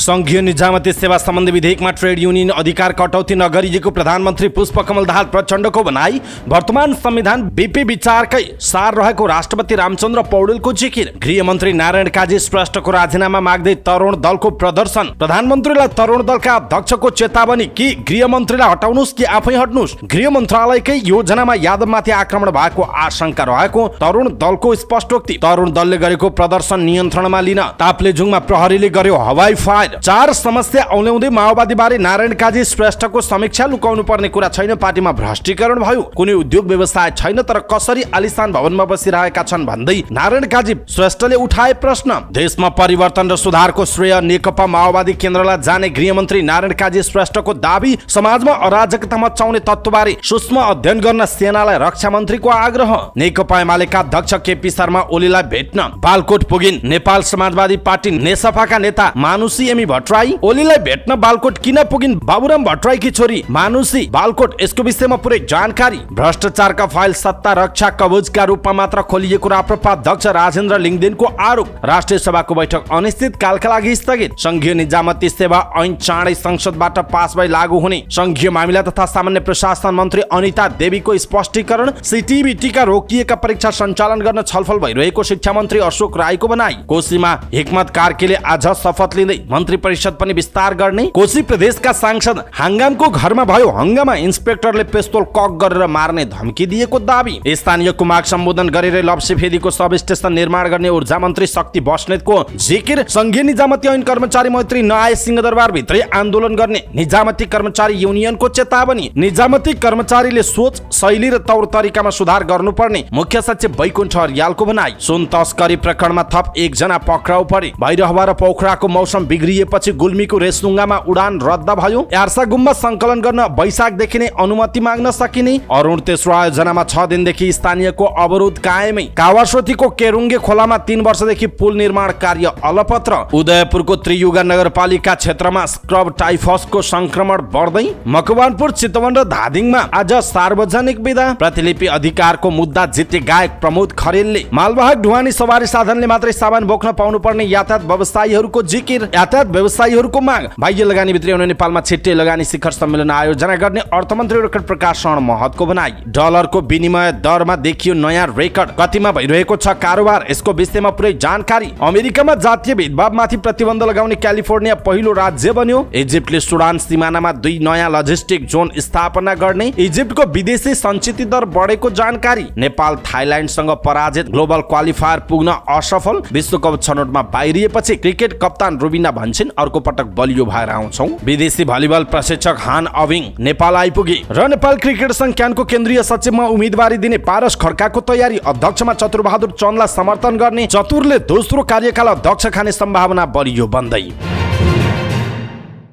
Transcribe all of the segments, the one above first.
संघीय निजामती सेवा सम्बन्धी विधेयकमा ट्रेड युनियन अधिकार कटौती नगरिएको प्रधानमन्त्री पुष्पकमल दाहाल प्रचण्डको भनाई। वर्तमान संविधान बीपी विचारकै सार रहेको राष्ट्रपति रामचन्द्र पौडेलको जिकिर। गृहमन्त्री नारायण काजी श्रेष्ठको राजीनामा माग्दै तरुण दलको प्रदर्शन। प्रधानमन्त्रीलाई तरुण दलका अध्यक्षको चेतावनी कि गृहमन्त्रीलाई हटाउनुस् कि आफै हट्नुस्। गृह मन्त्रालयकै योजनामा यादवमाथि आक्रमण भएको आशंका रहेको तरुण दलको स्पष्टोक्ति। तरुण दलले गरेको प्रदर्शन नियन्त्रणमा लिन ताप्लेजुङमा प्रहरीले गर्यो हवाई फायर। 4 समस्या औल्याउँदै माओवादी बारे नारायण काजी श्रेष्ठको समीक्षा लुकाउनु पर्ने कुरा छैन, पार्टीमा भ्रष्टीकरण भयो, कुनै उद्योग व्यवसाय छैन, तर कसरी आलिशान भवनमा बसिरहेका छन् भन्दै नारायण काजी श्रेष्ठले उठाए प्रश्न। देशमा परिवर्तन र सुधारको श्रेय नेकपा माओवादी केन्द्रलाई जाने गृहमन्त्री नारायण काजी श्रेष्ठको दाबी। समाजमा अराजकता मचाउने तत्त्वबारे सूक्ष्म अध्ययन गर्न सेनालाई रक्षा मन्त्रीको आग्रह। नेकपा एमालेका अध्यक्ष केपी शर्मा ओलीलाई भेट्न बालकोट पुगिन् नेपाल समाजवादी पार्टी नेसपाका नेता मानुसी एमी भट्टराई। ओलीलाई भेट्न बालकोट किन पुगिन् बाबुराम भट्टराईकी छोरी मानुसी बालकोट, यसको विषयमा पुरै जानकारी। भ्रष्टाचारका फाइल सत्ता रक्षा कवचका रूपमा मात्र खोलिएको राप्रपा अध्यक्ष राजेन्द्र लिङदेनको आरोप। राष्ट्रिय सभाको बैठक अनिश्चित कालका लागि स्थगित। संघीय निजामती सेवा ऐन चाँडै संसदबाट पास भई लागू हुने संघीय मामिला तथा सामान्य प्रशासन मन्त्री अनिता देवीको स्पष्टीकरण। सीटीबीटीका रोकिएका परीक्षा सञ्चालन गर्न छलफल भइरहेको शिक्षा मन्त्री अशोक राईको भनाई। कोशीमा हिक्मत कार्कीले आज शपथ लिँदै मन्त्री परिषद पनि विस्तार गर्ने। कोशी प्रदेशका सांसद हाङ्गामको घरमा भयो हंगामा, इन्सपेक्टरले पिस्तोल कक गरेर मार्ने धम्की दिएको दाबी। स्थानीयको माग सम्बोधन गरेर लप्सीफेदीको सब स्टेसन निर्माण गर्ने ऊर्जा मन्त्री शक्ति बस्नेतको जिकिर। संघीय निजामती ऐन कर्मचारी मैत्री नआए सिंहदरबार भित्रै आन्दोलन गर्ने निजामती कर्मचारी युनियनको चेतावनी। निजामती कर्मचारीले सोच शैली र तौर तरिकामा सुधार गर्नुपर्ने मुख्य सचिव वैकुण्ठ अर्यालको भनाई। सुन तस्करी प्रकरणमा थप 1 जना पक्राउ परे। भैरहवा र पोखराको मौसम बिग्रिएपछि गुल्मीको रेसुङ्गामा उडान रद्द भयो। यार्सा गुम्बा संकलन गर्न वैशाखदेखि नै अनुमति माग्न सकिने। अरुण तेस्रो आयोजनामा 6 दिनदेखि स्थानीयको अवरोध कायमै। कावासोतीको केरुङ्गे खोलामा 3 वर्षदेखि पुल निर्माण कार्य अलपत्र। उदयपुरको त्रियुगा नगरपालिका क्षेत्रमा स्क्रब टाइफसको संक्रमण बढ्दै। मकवानपुर, चितवन र धादिङमा आज सार्वजनिक बिदा। प्रतिलिपि अधिकारको मुद्दा जिते गायक प्रमोद खरेलले। मालवाहक ढुवानी सवारी साधनले मात्रै सामान बोक्न पाउनु पर्ने यातायात व्यवसायीहरूको जिकिर। यातायात व्यवसायीहरूको माग। बाह्य लगानी भित्री आउने नेपालमा छिट्टै लगानी शिखर सम्मेलन आयोजना गर्ने अर्थमन्त्री डाक्टर प्रकाश शरण महतको भनाई। डलरको विनिमय दरमा देखियो नयाँ रेकर्ड। कतिमा भइरहेको छ कारोबार, यसको विषयमा पुरै जानकारी। अमेरिकामा जातीय भेदभावमाथि प्रतिबन्ध लगाउने क्यालिफोर्निया पहिलो राज्य बन्यो। इजिप्टले सुडान सिमानामा 2 नयाँ लजिस्टिक जोन स्थापना गर्ने। इजिप्टको विदेशी सञ्चित दर बढेको जानकारी। नेपाल थाइल्याण्डसँग पराजित, ग्लोबल क्वालिफायर पुग्न असफल। विश्वकप छनौटमा बाहिरिएपछि क्रिकेट कप्तान रुबिना भन्छन् अर्को पटक बलियो भएर आउँछौं। विदेशी भलिबल प्रशिक्षक हान अविङ नेपाल आइपुगे र नेपाल क्रिकेट संघ क्यानको केन्द्रीय सचिवमा उम्मेदवारी दिने पारस खड्काको तयारी। अध्यक्षमा चतुरबहादुर चन्दलाई समर्थन गर्ने। चतुरले दोस्रो कार्यकाल अध्यक्ष खाने सम्भावना बलियो बन्दै।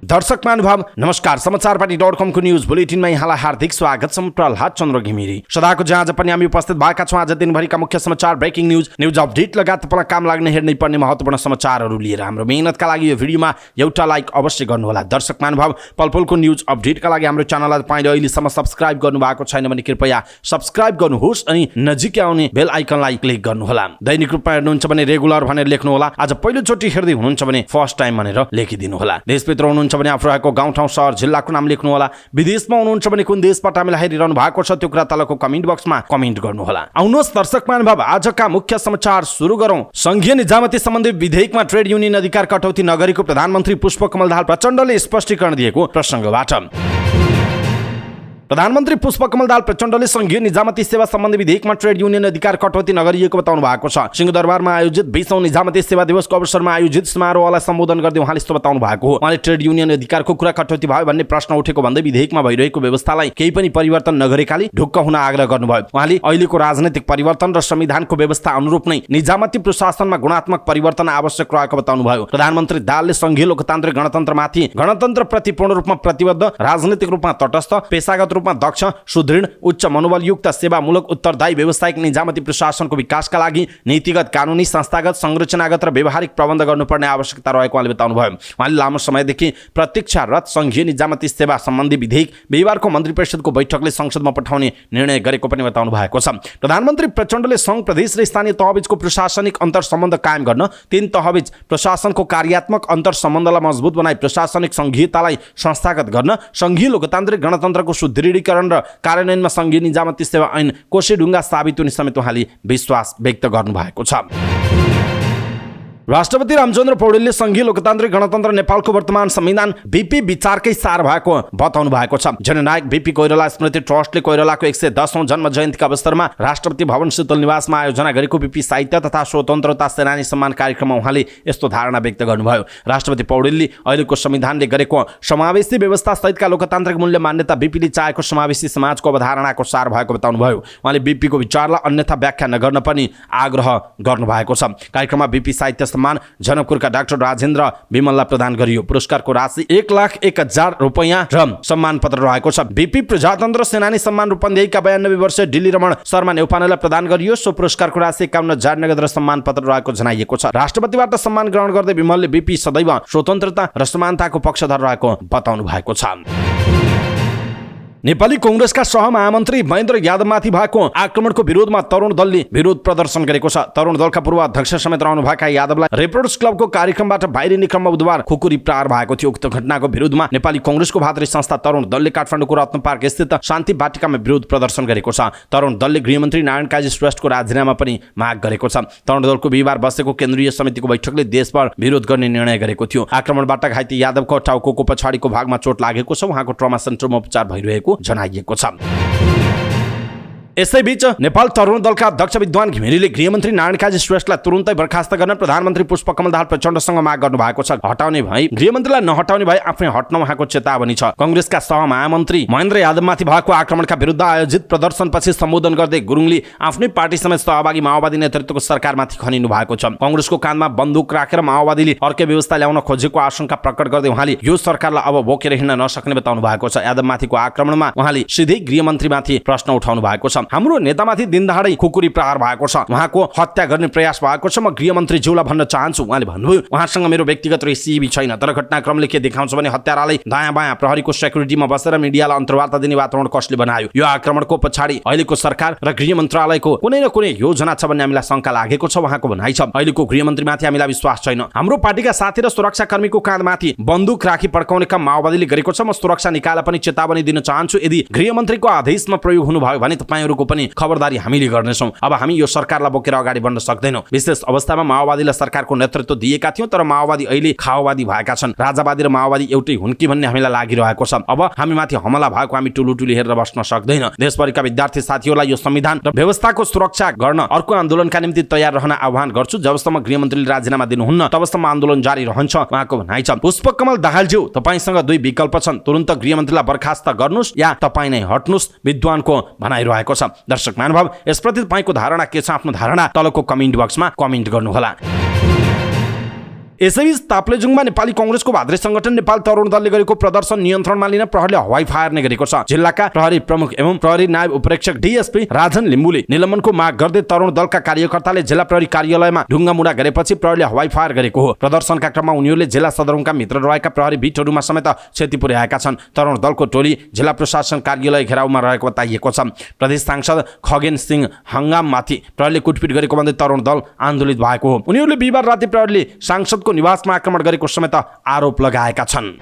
दर्शक महानुभाव नमस्कार, समाचारपाटी.com को न्यूज बुलेटिनमा यहाँलाई हार्दिक स्वागत छ। प्रहलाद चन्द्र घिमिरे सदाको जहाँ आज पनि हामी उपस्थित भएका छौँ। आज दिनभरिका मुख्य समाचार, ब्रेकिङ न्यूज अपडेट लगायत तपाईँलाई काम लाग्ने हेर्नै पर्ने महत्त्वपूर्ण समाचारहरू लिएर हाम्रो मेहनतका लागि यो भिडियोमा एउटा लाइक अवश्य गर्नुहोला। दर्शक महानुभाव पलपलको न्यूज अपडेटका लागि हाम्रो च्यानललाई तपाईँले अहिलेसम्म सब्स्क्राइब गर्नुभएको छैन भने कृपया सब्स्क्राइब गर्नुहोस् अनि नजिकै आउने बेल आइकनलाई क्लिक गर्नुहोला। दैनिक रूपमा हेर्नुहुन्छ भने रेगुलर भनेर लेख्नुहोला। आज पहिलोचोटि हेर्दै हुनुहुन्छ भने फर्स्ट टाइम भनेर लेखिदिनुहोला। देशभित्र हुनुहुन्छ भने आफू रहेको गाउँ ठाउँ सहर जिल्लाको नाम लेख्नुहोला। विदेशमा हुनुहुन्छ भने कुन देशबाट हामीलाई हेरिरहनु भएको छ त्यो कुरा तलको कमेन्ट बक्समा कमेन्ट गर्नुहोला। आउनुहोस् दर्शक महानुभाव आजका मुख्य समाचार सुरु गरौँ। संघीय निजामती सम्बन्धी विधेयकमा ट्रेड युनियन अधिकार कटौती नगरेको प्रधानमन्त्री पुष्पकमल दाहाल प्रचण्डले स्पष्टीकरण दिएको प्रसङ्गबाट प्रधानमन्त्री पुष्पकमल दाहाल प्रचण्डले संघीय निजामती सेवा सम्बन्धी विधेयकमा ट्रेड युनियन अधिकार कटौती नगरिएको बताउनु भएको छ। सिंहदरबारमा आयोजित 20औं निजामती सेवा दिवसको अवसरमा आयोजित समारोहलाई सम्बोधन गर्दै उहाँले यस्तो बताउनु भएको हो। उहाँले ट्रेड युनियन अधिकारको कुरा कटौती भयो भन्ने प्रश्न उठेको भन्दै विधेयकमा भइरहेको व्यवस्थालाई केही पनि परिवर्तन नगरेकाले ढुक्क हुन आग्रह गर्नुभयो। उहाँले अहिलेको राजनैतिक परिवर्तन र संविधानको व्यवस्था अनुरूप नै निजामती प्रशासनमा गुणात्मक परिवर्तन आवश्यक रहेको बताउनु भयो। प्रधानमन्त्री दाहालले संघीय लोकतान्त्रिक गणतन्त्रमाथि गणतन्त्रप्रति पूर्ण रूपमा प्रतिबद्ध, राजनैतिक रूपमा तटस्थ, पेशागत रूपमा दक्ष, सुदृढ, उच्च मनोबलयुक्त, सेवामूलक, उत्तरदायी, व्यावसायिक, निजामती प्रशासनको विकासका लागि नीतिगत, कानुनी, संस्थागत, संरचनागत र व्यवहारिक प्रबन्ध गर्नुपर्ने आवश्यकता रहेको उहाँले बताउनुभयो। उहाँले लामो समयदेखि प्रतीक्षारत सङ्घीय निजामती सेवा सम्बन्धी विधेयक बिहिबारको मन्त्री परिषदको बैठकले संसदमा पठाउने निर्णय गरेको पनि बताउनु भएको छ। प्रधानमन्त्री प्रचण्डले सङ्घ, प्रदेश र स्थानीय तहबीचको प्रशासनिक अन्तर सम्बन्ध कायम गर्न, तीन तहबीच प्रशासनको कार्यात्मक अन्तर सम्बन्धलाई मजबुत बनाई प्रशासनिक सङ्घीयतालाई संस्थागत गर्न, सङ्घीय लोकतान्त्रिक गणतन्त्रको सुदृढीकरण र कार्यान्वयनमा सङ्घीय निजामती सेवा ऐन कोसेढुङ्गा साबित हुने समेत उहाँले विश्वास व्यक्त गर्नुभएको छ। राष्ट्रपति रामचन्द्र पौडेलले सङ्घीय लोकतान्त्रिक गणतन्त्र नेपालको वर्तमान संविधान बीपी विचारकै सार भएको बताउनु भएको छ। जननायक बीपी कोइराला स्मृति ट्रस्टले कोइरालाको 110औं जन्म जयन्तीका अवसरमा राष्ट्रपति भवन शीतल निवासमा आयोजना गरेको बीपी साहित्य तथा स्वतन्त्रता सेनानी सम्मान कार्यक्रममा उहाँले यस्तो धारणा व्यक्त गर्नुभयो। राष्ट्रपति पौडेलले अहिलेको संविधानले गरेको समावेशी व्यवस्था सहितका लोकतान्त्रिक मूल्य मान्यता बीपीले चाहेको समावेशी समाजको अवधारणाको सार भएको बताउनुभयो। उहाँले बीपीको विचारलाई अन्यथा व्याख्या नगर्न पनि आग्रह गर्नुभएको छ। कार्यक्रममा बीपी साहित्य जनकपुरका डाक्टर राजेन्द्र विमललाई प्रदान गरियो। पुरस्कारको राशि 1,01,000 रुपैयाँ र सम्मान पत्र रहेको छ। बीपी प्रजातन्त्र सेनानी सम्मान रूपन्देहीका 92 वर्षीय डिल्ली रमण शर्मा नेउपानेलाई प्रदान गरियो। सो पुरस्कारको राशि 51,000 नगद र सम्मान पत्र रहेको जनाइएको छ। राष्ट्रपतिबाट सम्मान ग्रहण गर्दै विमलले बीपी सदैव स्वतन्त्रता र समानताको पक्षधर रहेको बताउनु भएको छ। नेपाली कांग्रेसका सहमहामन्त्री महेन्द्र यादवमाथि भएको आक्रमणको विरोधमा तरुण दलले विरोध प्रदर्शन गरेको छ। तरुण दलका पूर्व अध्यक्ष समेत रहनुभएका यादवलाई रेपोर्टर्स क्लबको कार्यक्रमबाट बाहिरिने क्रममा बुधबार खुकुरी प्रहार भएको थियो। उक्त घटनाको विरोधमा नेपाली कांग्रेसको भातृ संस्था तरुण दलले काठमाडौँको रत्न पार्क स्थित शान्ति बाटिकामा विरोध प्रदर्शन गरेको छ। तरुण दलले गृहमन्त्री नारायण काजी श्रेष्ठको राजीनामा पनि माग गरेको छ। तरुण दलको बिहिबार बसेको केन्द्रीय समितिको बैठकले देशभर विरोध गर्ने निर्णय गरेको थियो। आक्रमणबाट घाइते यादवको टाउको पछाडिको भागमा चोट लागेको छ। उहाँको ट्रमा सेन्टरमा उपचार भइरहेको जनाइएको छ। यसैबीच नेपाल तरुण दलका अध्यक्ष विद्वान घिमिरेले गृहमन्त्री नारायण काजी श्रेष्ठलाई तुरुन्तै बर्खास्त गर्न प्रधानमन्त्री पुष्पकमल दाहाल प्रचण्डसँग माग गर्नु भएको छ। हटाउने भए गृहमन्त्रीलाई नहटाउने भए आफै हट्न उहाँको चेतावनी छ। कांग्रेसका सहमहामन्त्री महेन्द्र यादवमाथि भएको आक्रमणका विरुद्ध आयोजित प्रदर्शनपछि सम्बोधन गर्दै गुरुङले आफ्नै पार्टी समेत सहभागी माओवादी नेतृत्वको सरकारमाथि खनिनु भएको छ। कांग्रेसको कानमा बन्दुक राखेर माओवादीले अर्कै व्यवस्था ल्याउन खोजेको आशंका प्रकट गर्दै उहाँले यो सरकारलाई अब बोकेर हिँड्न नसक्ने बताउनु भएको छ। यादवमाथिको आक्रमणमा उहाँले सिधै गृहमन्त्रीमाथि प्रश्न उठाउनु भएको छ। हाम्रो नेतामाथि दिनदहाडै खुकुरी प्रहार भएको छ। उहाँको हत्या गर्ने प्रयास भएको छ। म गृहमन्त्रीज्यूलाई भन्न चाहन्छु, उहाँले भन्नुभयो, उहाँसँग मेरो व्यक्तिगत रेसिबी छैन, तर घटनाक्रमले के देखाउँछ भने हत्यारालाई दायाँ बायाँ प्रहरीको सेक्युरिटीमा बसेर मिडियालाई अन्तर्वार्ता दिने वातावरण कसले बनायो। यो आक्रमणको पछाडि अहिलेको सरकार र गृह मन्त्रालयको कुनै न कुनै योजना छ भन्ने हामीलाई शंका लागेको छ। उहाँको भनाइ छ, अहिलेको गृहमन्त्रीमाथि हामीलाई विश्वास छैन। हाम्रो पार्टीका साथी र सुरक्षाकर्मीको काँधमाथि बन्दुक राखी पड्काउने काम माओवादीले गरेको छ। म सुरक्षा निकायलाई पनि चेतावनी दिन चाहन्छु, यदि गृहमन्त्रीको आदेशमा प्रयोग हुनुभयो भने तपाईहरुको पनि खबरदारी हामीले गर्नेछौँ। अब हामी यो सरकारलाई बोकेर अगाडि बढ्न सक्दैनौँ। विशेष अवस्थामा माओवादीलाई सरकारको नेतृत्व दिएका थियौँ, तर माओवादी अहिले खाओवादी भएका छन्। राजावादी र माओवादी एउटै हुन् कि भन्ने हामीलाई लागिरहेको छ। अब हामीमाथि हमला भएको हामी टुलुटुली हेरेर बस्न सक्दैन। देशभरिका विद्यार्थी साथीहरूलाई यो संविधान र व्यवस्थाको सुरक्षा गर्न अर्को आन्दोलनका निम्ति तयार रहन आह्वान गर्छु। जबसम्म गृहमन्त्रीले राजीनामा दिनुहुन्न तबसम्म आन्दोलन जारी रहन्छ, उहाँको भनाइ छ। पुष्पकमल दाहालज्यू, तपाईसँग दुई विकल्प छन्, तुरुन्त गृहमन्त्रीलाई बर्खास्त गर्नुस् या तपाईँ नै हट्नुस्, विद्वानको भनाइरहेको छ। दर्शक महानुभाव, यसप्रति तपाईको धारणा के छ? आफ्नो धारणा तलको कमेन्ट बक्समा कमेन्ट गर्नुहोला। यसैबीच ताप्लेजुङमा नेपाली कांग्रेसको भातृ संगठन नेपाल तरुण दलले गरेको प्रदर्शन नियन्त्रणमा लिन प्रहरीले हवाई फायर नै गरेको छ। जिल्लाका प्रहरी प्रमुख एवं प्रहरी नायब उपरीक्षक डीएसपी राजन लिम्बुले निलम्बनको माग गर्दै तरुण दलका कार्यकर्ताले जिल्ला प्रहरी कार्यालयमा ढुङ्गामुढा गरेपछि प्रहरीले हवाई फायर गरेको हो। प्रदर्शनका क्रममा उनीहरूले जिल्ला सदरमुकाम भित्र रहेका प्रहरी भिटहरूमा समेत क्षति पुर्याएका छन्। तरुण दलको टोली जिल्ला प्रशासन कार्यालय घेराउमा रहेको बताइएको छ। प्रदेश सांसद खगेन सिंह हंगाममाथि प्रहरीले कुटपिट गरेको भन्दै तरुण दल आन्दोलित भएको हो। उनीहरूले बिहिबार राति प्रहरीले सांसद निवासमा आक्रमण गरेको समेत आरोप लगाएका छन्।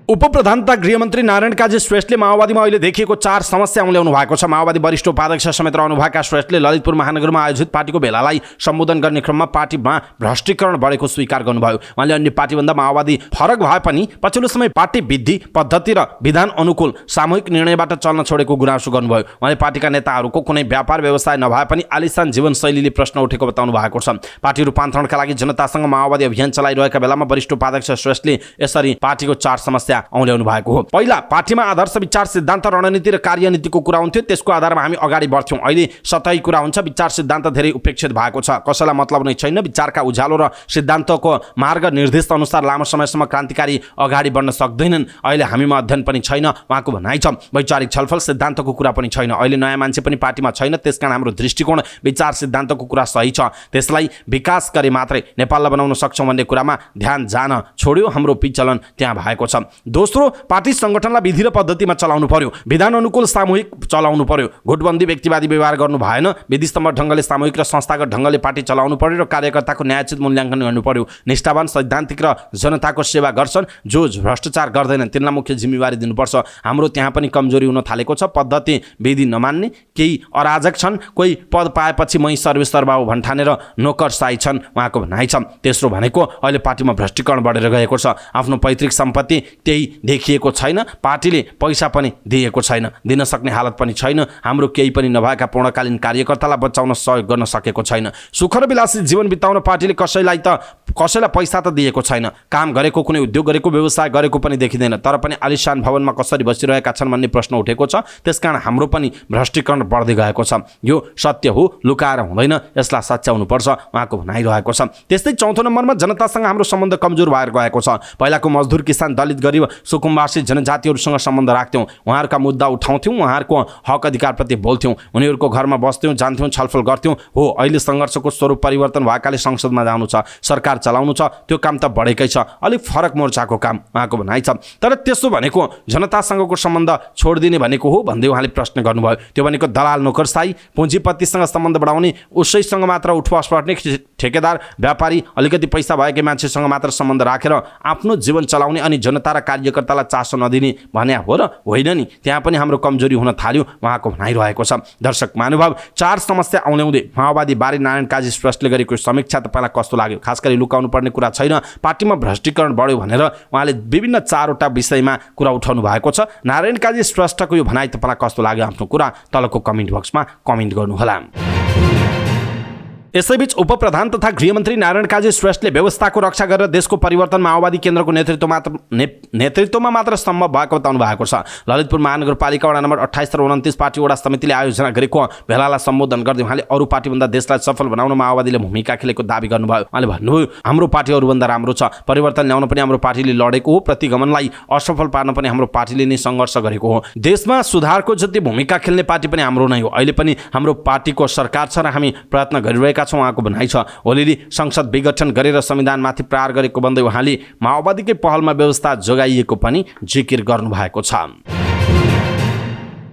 उपप्रधानता गृहमन्त्री नारायण काजी श्रेष्ठले माओवादीमा अहिले देखिएको 4 समस्या उल्याउनु भएको छ। माओवादी वरिष्ठ उपाध्यक्ष समेत रहनुभएका श्रेष्ठले ललितपुर महानगरमा आयोजित पार्टीको भेलालाई सम्बोधन गर्ने क्रममा पार्टीमा भ्रष्टीकरण बढेको स्वीकार गर्नुभयो। उहाँले अन्य पार्टीभन्दा माओवादी फरक भए पनि पछिल्लो समय पार्टी विधि पद्धति र विधान अनुकूल सामूहिक निर्णयबाट चल्न छोडेको गुनासो गर्नुभयो। उहाँले पार्टीका नेताहरूको कुनै व्यापार व्यवसाय नभए पनि आलिशान जीवनशैलीले प्रश्न उठेको बताउनु भएको छ। पार्टी रूपान्तरणका लागि जनतासँग माओवादी अभियान चलाइरहेका बेलामा वरिष्ठ उपाध्यक्ष श्रेष्ठले यसरी पार्टीको 4 समस्या समस्या औल्याउनु भएको हो। पहिला पार्टीमा आदर्श विचार सिद्धान्त रणनीति र कार्यनीतिको कुरा हुन्थ्यो, त्यसको आधारमा हामी अगाडि बढ्थ्यौँ। अहिले सतही कुरा हुन्छ, विचार सिद्धान्त धेरै उपेक्षित भएको छ, कसैलाई मतलब नै छैन। विचारका उज्यालो र सिद्धान्तको मार्ग निर्देशित अनुसार लामो समयसम्म क्रान्तिकारी अगाडि बढ्न सक्दैनन्। अहिले हामीमा अध्ययन पनि छैन उहाँको भनाइ छ। वैचारिक छलफल सिद्धान्तको कुरा पनि छैन। अहिले नयाँ मान्छे पनि पार्टीमा छैन, त्यसकारण हाम्रो दृष्टिकोण विचार सिद्धान्तको कुरा सही छ, त्यसलाई विकास गरे मात्रै नेपाललाई बनाउन सक्छौँ भन्ने कुरामा ध्यान जान छोड्यो। हाम्रो विचलन त्यहाँ भएको छ। दोस्रो, पार्टी सङ्गठनलाई विधि र पद्धतिमा चलाउनु पर्यो, विधान अनुकूल सामूहिक चलाउनु पर्यो। गुटबन्दी व्यक्तिवादी व्यवहार गर्नु भएन। विधिस्तम्भ ढङ्गले सामूहिक र संस्थागत ढङ्गले पार्टी चलाउनु पर्यो र कार्यकर्ताको न्यायोचित मूल्याङ्कन गर्नु पर्यो। निष्ठावान सैद्धान्तिक र जनताको सेवा गर्छन्, जो भ्रष्टाचार गर्दैनन्, तिनलाई मुख्य जिम्मेवारी दिनुपर्छ। हाम्रो त्यहाँ पनि कमजोरी हुन थालेको छ। पद्धति विधि नमान्ने केही अराजक छन्, कोही पद पाएपछि मै सर्वेश्वर बाबु भन्ठानेर नोकरसाही छन् उहाँको भनाइ छ। तेस्रो भनेको अहिले पार्टीमा भ्रष्टीकरण बढेर गएको छ। आफ्नो पैतृक सम्पत्ति त्यही देखिएको छैन, पार्टीले पैसा पनि दिएको छैन, दिन सक्ने हालत पनि छैन। हाम्रो केही पनि नभएका पूर्णकालीन कार्यकर्तालाई बचाउन सहयोग गर्न सकेको छैन। सुख र विलासी जीवन बिताउन पार्टीले कसैलाई पैसा त दिएको छैन। काम गरेको, कुनै उद्योग गरेको, व्यवसाय गरेको पनि देखिँदैन। तर पनि आलिशान भवनमा कसरी बसिरहेका छन् भन्ने प्रश्न उठेको छ। त्यसकारण हाम्रो पनि भ्रष्टीकरण बढ्दै गएको छ। यो सत्य हो, लुकाएर हुँदैन, यसलाई सच्याउनुपर्छ उहाँको भनाइरहेको छ। त्यस्तै चौथो नम्बरमा जनतासँग हाम्रो सम्बन्ध कमजोर भएर गएको छ। पहिलाको मजदुर, किसान, दलित, गरिब, सुकुम्बासी जनजातिहरूसँग सम्बन्ध राख्थ्यौँ, उहाँहरूका मुद्दा उठाउँथ्यौँ, उहाँहरूको हक अधिकारप्रति बोल्थ्यौँ, उनीहरूको घरमा बस्थ्यौँ, जान्थ्यौँ, छलफल गर्थ्यौँ। हो, अहिले सङ्घर्षको स्वरूप परिवर्तन भएकाले संसदमा जानु छ, सरकार चलाउनु छ, त्यो काम त बढेकै छ, अलिक फरक मोर्चाको काम उहाँको भनाइ छ। तर त्यसो भनेको जनतासँगको सम्बन्ध छोडिदिने भनेको हो भन्दै उहाँले प्रश्न गर्नुभयो। त्यो भनेको दलाल नोकरसाही, पुँजीपतिसँग सम्बन्ध बढाउने, उसैसँग मात्र उठवास पर्ने, ठेकेदार, व्यापारी, अलिकति पैसा भएकै मान्छेसँग मात्र सम्बन्ध राखेर आफ्नो जीवन चलाउने अनि जनता र कार्यकर्तालाई चासो नदिने भने हो र होइन नि? त्यहाँ पनि हाम्रो कमजोरी हुन थाल्यो उहाँको भनाइरहेको छ। दर्शक महानुभाव, 4 समस्या औल्याउँदै माओवादी बारी नारायण काजी श्रेष्ठले गरेको समीक्षा तपाईँलाई कस्तो लाग्यो? खास गरी लुकाउनु पर्ने कुरा छैन, पार्टीमा भ्रष्टीकरण बढ्यो भनेर उहाँले विभिन्न 4वटा विषयमा कुरा उठाउनु भएको छ। नारायण काजी श्रेष्ठको यो भनाइ तपाईँलाई कस्तो लाग्यो? आफ्नो कुरा तलको कमेन्ट बक्समा कमेन्ट गर्नुहोला। यसैबीच उपप्रधान तथा गृहमन्त्री नारायण काजी श्रेष्ठले व्यवस्थाको रक्षा गरेर देशको परिवर्तन माओवादी केन्द्रको नेतृत्वमा मात्र सम्भव भएको बताउनु भएको छ। ललितपुर महानगरपालिका वडा नम्बर 28 र 29 पार्टी वडा समितिले आयोजना गरेको भेलालाई सम्बोधन गर्दै उहाँले अरू पार्टीभन्दा देशलाई सफल बनाउन माओवादीले भूमिका खेलेको दावी गर्नुभयो। उहाँले भन्नुभयो, हाम्रो पार्टी अरूभन्दा राम्रो छ, परिवर्तन ल्याउन पनि हाम्रो पार्टीले लडेको हो, प्रतिगमनलाई असफल पार्न पनि हाम्रो पार्टीले नै सङ्घर्ष गरेको हो। देशमा सुधारको जति भूमिका खेल्ने पार्टी पनि हाम्रो नै हो। अहिले पनि हाम्रो पार्टीको सरकार छ र हामी प्रयत्न गरिरहेका छौँ उहाँको भनाइ छ। ओलीले संसद विघटन गरेर संविधानमाथि प्रहार गरेको भन्दै उहाँले माओवादीकै पहलमा व्यवस्था जोगाइएको पनि जिकिर गर्नुभएको छ।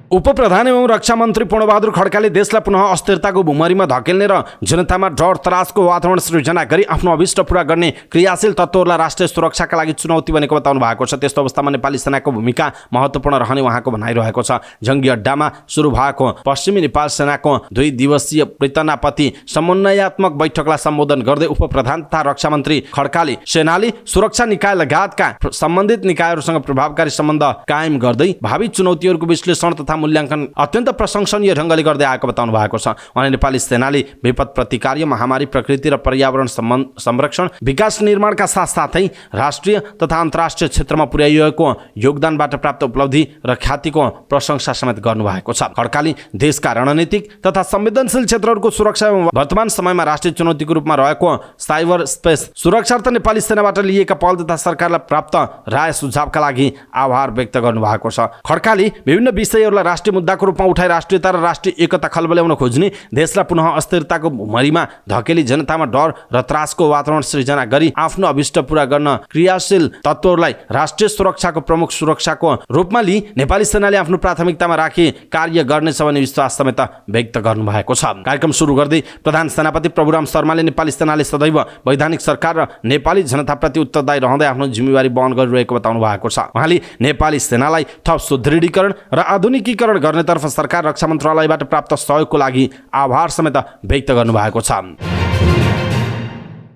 उपप्रधान एवं रक्षा मन्त्री पूर्णबहादुर खड्काले देशलाई पुनः अस्थिरताको भुमरीमा धकेल्ने र जनतामा डर त्रासको वातावरण सृजना गरी आफ्नो अभिष्ट पूरा गर्ने क्रियाशील तत्त्वहरूलाई राष्ट्रिय सुरक्षाका लागि चुनौती बनेको बताउनु भएको छ। त्यस्तो अवस्थामा नेपाली सेनाको भूमिका महत्त्वपूर्ण रहने उहाँको भनाइरहेको छ। जङ्गी अड्डामा सुरु भएको पश्चिमी नेपाल सेनाको 2 दिवसीय पृतनापति समन्वयात्मक बैठकलाई सम्बोधन गर्दै उपप्रधान तथा रक्षा मन्त्री खड्काले सेनाले सुरक्षा निकाय लगायतका सम्बन्धित निकायहरूसँग प्रभावकारी सम्बन्ध कायम गर्दै भावी चुनौतीहरूको विश्लेषण तथा मूल्याङ्कन अत्यन्त प्रशंसनीय ढङ्गले गर्दै आएको बताउनु भएको छ। उहाँले नेपाली सेनाले विपद प्रतिकार, महामारी, प्रकृति र पर्यावरण संरक्षण, विकास निर्माणका साथसाथै राष्ट्रिय तथा अन्तर्राष्ट्रिय क्षेत्रमा पुर्याइएको योगदानबाट प्राप्त उपलब्धि र ख्यातिको प्रशंसा समेत गर्नुभएको छ। खड्काले देशका रणनीतिक तथा संवेदनशील क्षेत्रहरूको सुरक्षा एवं वर्तमान समयमा राष्ट्रिय चुनौतीको रूपमा रहेको साइबर स्पेस सुरक्षार्थ नेपाली सेनाबाट लिएका पहल तथा सरकारलाई प्राप्त राय सुझावका लागि आभार व्यक्त गर्नुभएको छ। खड्काले विभिन्न विषयहरूलाई राष्ट्रिय मुद्दाको रूपमा उठाई राष्ट्रियता र राष्ट्रिय एकता खलबल्याउन खोज्ने, देशलाई पुनः अस्थिरताको भुमरीमा धकेली जनतामा डर र त्रासको वातावरण सृजना गरी आफ्नो अभिष्ट पूरा गर्न क्रियाशील तत्त्वहरूलाई राष्ट्रिय सुरक्षाको प्रमुख सुरक्षाको रूपमा लिई नेपाली सेनाले आफ्नो प्राथमिकतामा राखी कार्य गर्नेछ भन्ने विश्वास समेत व्यक्त गर्नुभएको छ। कार्यक्रम सुरु गर्दै प्रधान सेनापति प्रभुराम शर्माले नेपाली सेनाले सदैव वैधानिक सरकार र नेपाली जनताप्रति उत्तरदायी रहँदै आफ्नो जिम्मेवारी वहन गरिरहेको बताउनु भएको छ। उहाँले नेपाली सेनालाई थप सुदृढीकरण र आधुनिकीकरण गर्नेतर्फ सरकार रक्षा मन्त्रालयबाट प्राप्त सहयोगको लागि आभार समेत व्यक्त गर्नुभएको छ।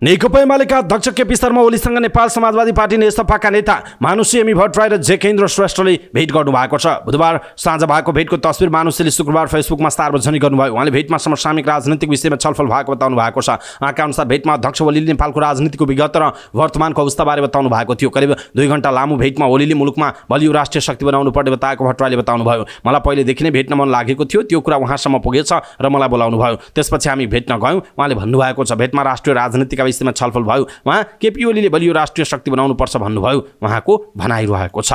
नेकपा एमालेका अध्यक्ष केपी शर्मा ओलीसँग नेपाल समाजवादी पार्टी नेकपाका नेता मानुषी भट्टराई र जेकेन्द्र श्रेष्ठले भेट गर्नु भएको छ। बुधबार साँझ भएको भेटको तस्बिर मानुषीले शुक्रबार फेसबुकमा सार्वजनिक गर्नुभयो। उहाँले भेटमा समसामयिक राजनीतिक विषयमा छलफल भएको बताउनु भएको छ। उहाँका अनुसार भेटमा अध्यक्ष ओलीले नेपालको राजनीतिको विगत र वर्तमानको अवस्थाबारे बताउनु भएको थियो। करिब 2 घण्टा लामो भेटमा ओलीले मुलुकमा बलियो राष्ट्रिय शक्ति बनाउनु पर्ने बताएको भट्टराईले बताउनुभयो। मलाई पहिलेदेखि नै भेट्न मन लागेको थियो, त्यो कुरा उहाँसम्म पुगेछ र मलाई बोलाउनु भयो। त्यसपछि हामी भेट्न गयौँ। उहाँले भन्नुभएको छ, भेटमा राष्ट्रिय राजनीतिका विषयमा छलफल भयो। उहाँ केपी ओलीले बलियो राष्ट्रिय शक्ति बनाउनु पर्छ भन्नुभयो। उहाँको भनाइरहेको छ।